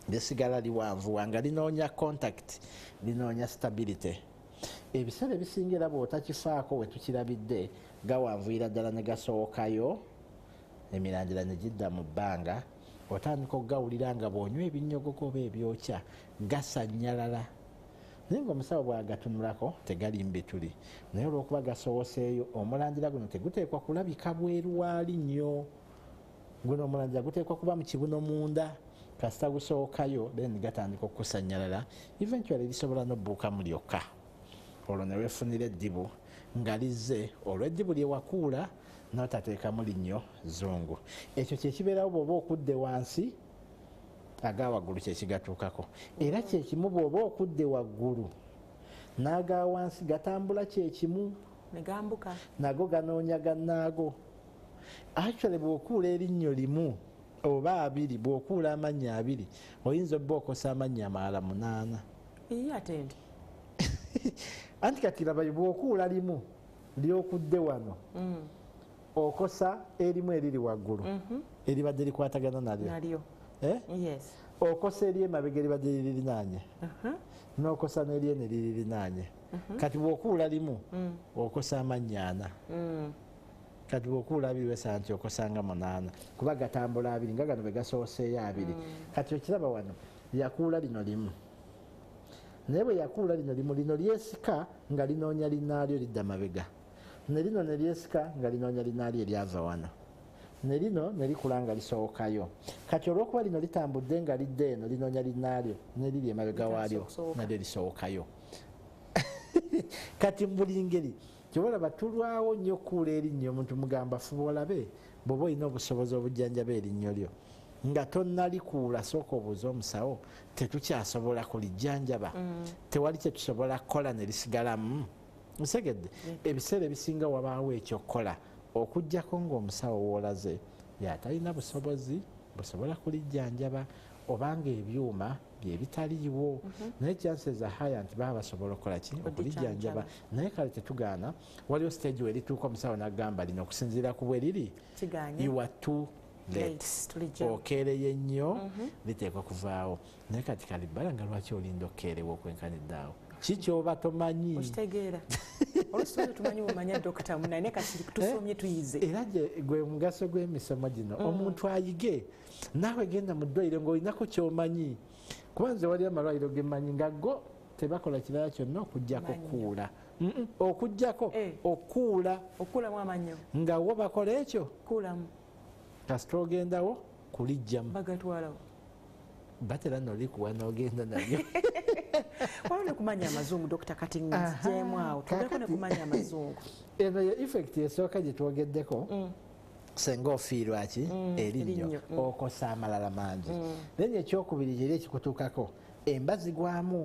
Lisigala liwanvuwa nga linoonya contact linoonya stability. Ebiseera ebisingira bw'otakifaako we tukirabidde gawanvuyira ddala ne gasookayo emirandira ne gidda mu bbanga. Otandika okugawulira nga bw'onywa ebinyogogo oba ebyokya gasannyalala. Naye ng'omusawo bw'agatunulako tegali mbituli. Naye olw'okuba gasowoseeyo omulandira guno teguteekwa kulabika bweru waali nnyo. Guno omulandira guteekwa kuba mu kibuno munda. Kasita gusookayo then gatandika okusannyalala. Eventually lisobola n'obbuukamu lyokka. Olwo ne weefunira eddibu nga lizze olw'eddibu lye wakuula n'otateekamu linnyo zungu. Ekyo kye kibeerawo bw'oba okudde wansi aga waggulu kye kigatuukako. Era kye kimu bw'oba okudde waggulu n'aga wansi gatambula kye kimu ne gambuka. Nago ganoonya gannaago. Actually bw'okuula erinnyo limu oba abiri bw'okuula amannya abiri oyinza obba okosa amannya amalala 8. Iya atende. Anti kati laba bw'okuula limu ly'okudde wano okosa erimu eriri waggulu eribadde likwatagana nalyo. Yes. Okosa eri emabega eribadde lirinaanye n'okosa n'eryeno eririnaanye. Kati bw'okuula limu okosa amannya 4. Kati bw'okuula abiri wesa nti okosanga 8 kuba gatambula abiri nga gano bwe gasooseeyo abiri. Kati okiraba wano yakuula lino limu naye bwe yakuula lino limu lino lyesika nga linoonya linnaalyo lidda mabega. Ne lino ne lyesika nga linoonya linnaalyo eryava wano. Ne lino ne likula nga lisookayo. Kati olw'okuba lino litambudde nga lidda eno linoonya linnaalyo ne liri emabega waalyo nalyo lisookayo. Kati mu buli ngeri kyolaba tulwawo nnyo okukuula erinnyo omuntu mugamba fuba olabe bw'oba olina obusobozi obujjanjaba erinnyo lyo nga tonnalikuula sooka obuuza omusawo tetukyasobola kulijjanjaba. Tewali kye tusobola kukola ne lisigalamu. Nsegedde ebiseera ebisinga wabaawo ekyokukola okuggyako ng'omusawo w'olaze y'atalina busobozi busobola kulijjanjaba obanga ebyuma bye bitaliiwo naye chances are high nti baba basobola okukola ki okulijjanjaba naye kale tetugaana waliwo stage werituuka omusawo n'agamba lino okusinziira ku bwe liri you are too late okeereye nnyo liteekwa kuvaawo naye kati kalibbala nga lwaki olinda okeerewa okwenkaniddeawo kikyoba tomanyi okitegeera olusobola tumanyi bumanya dokita munaye naye kati tusomye tuyize era gwe mugaso gw'emisomo gino omuntu ayige naawe genda mu ddwaliro ng'olinako kyomanyi kuba nze wali amalwaliro gemmanyi nga go tebakola kirala kyonna okugjako kuula okugjako okuulamu amanyo nga wo bakola ekyo kuulamu kasita ogendawo kulijjamu bagatwalawo batera nolikuwa n'ogenda nayo waliwo ne kumanya amazungu dokita kati nzijemu awo tugeeko ne kumanya amazungu eno ye effect esooka gye twogeddeko senga ofiirwa ki erinnyo okosa amalala mangi naye ekyokubiri kiri ekikutuukako embazigwamu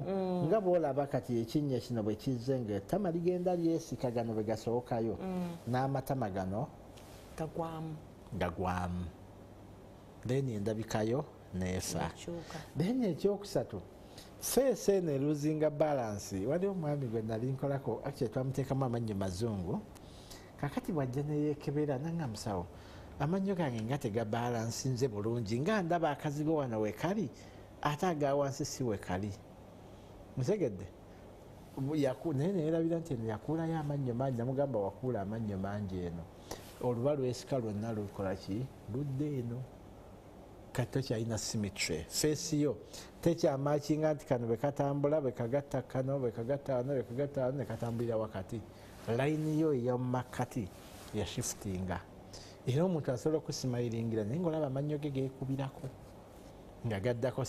nga bwolaba kati ekinnya kino bwe kizze ng'ettama ligenda lyesika gano bwe gasookayo n'amatama gano gagwamu then endabikayo neefa then ekyokusatu feesi eno eluzinga balansi waliwo omwami gwe nali nkolako actually twamuteekamu amannyo mazungu kakati bwajja neyeekebera nanga musawo amannyo gange nga tegabalansi nze bulungi nga ndaba akazigo wano wekali ate agawansi si wekali mutegedde naye neerabira nti eno yakuulayo amannyo mangi namugamba wakuula amannyo mangi eno oluba lwesika lwonna lukola ki ludde eno kati tokyalina symmetry feesi yo tekyamakinga nti kano bwekatambula bwekagatta kano bwekagatta wano bwekagatta wano nekatambulira wakati layini yo eyomumakati yashiftinga era omuntu asobola okusimayiringira naye ngaolaba amannyo ge geekubirako nga gaddako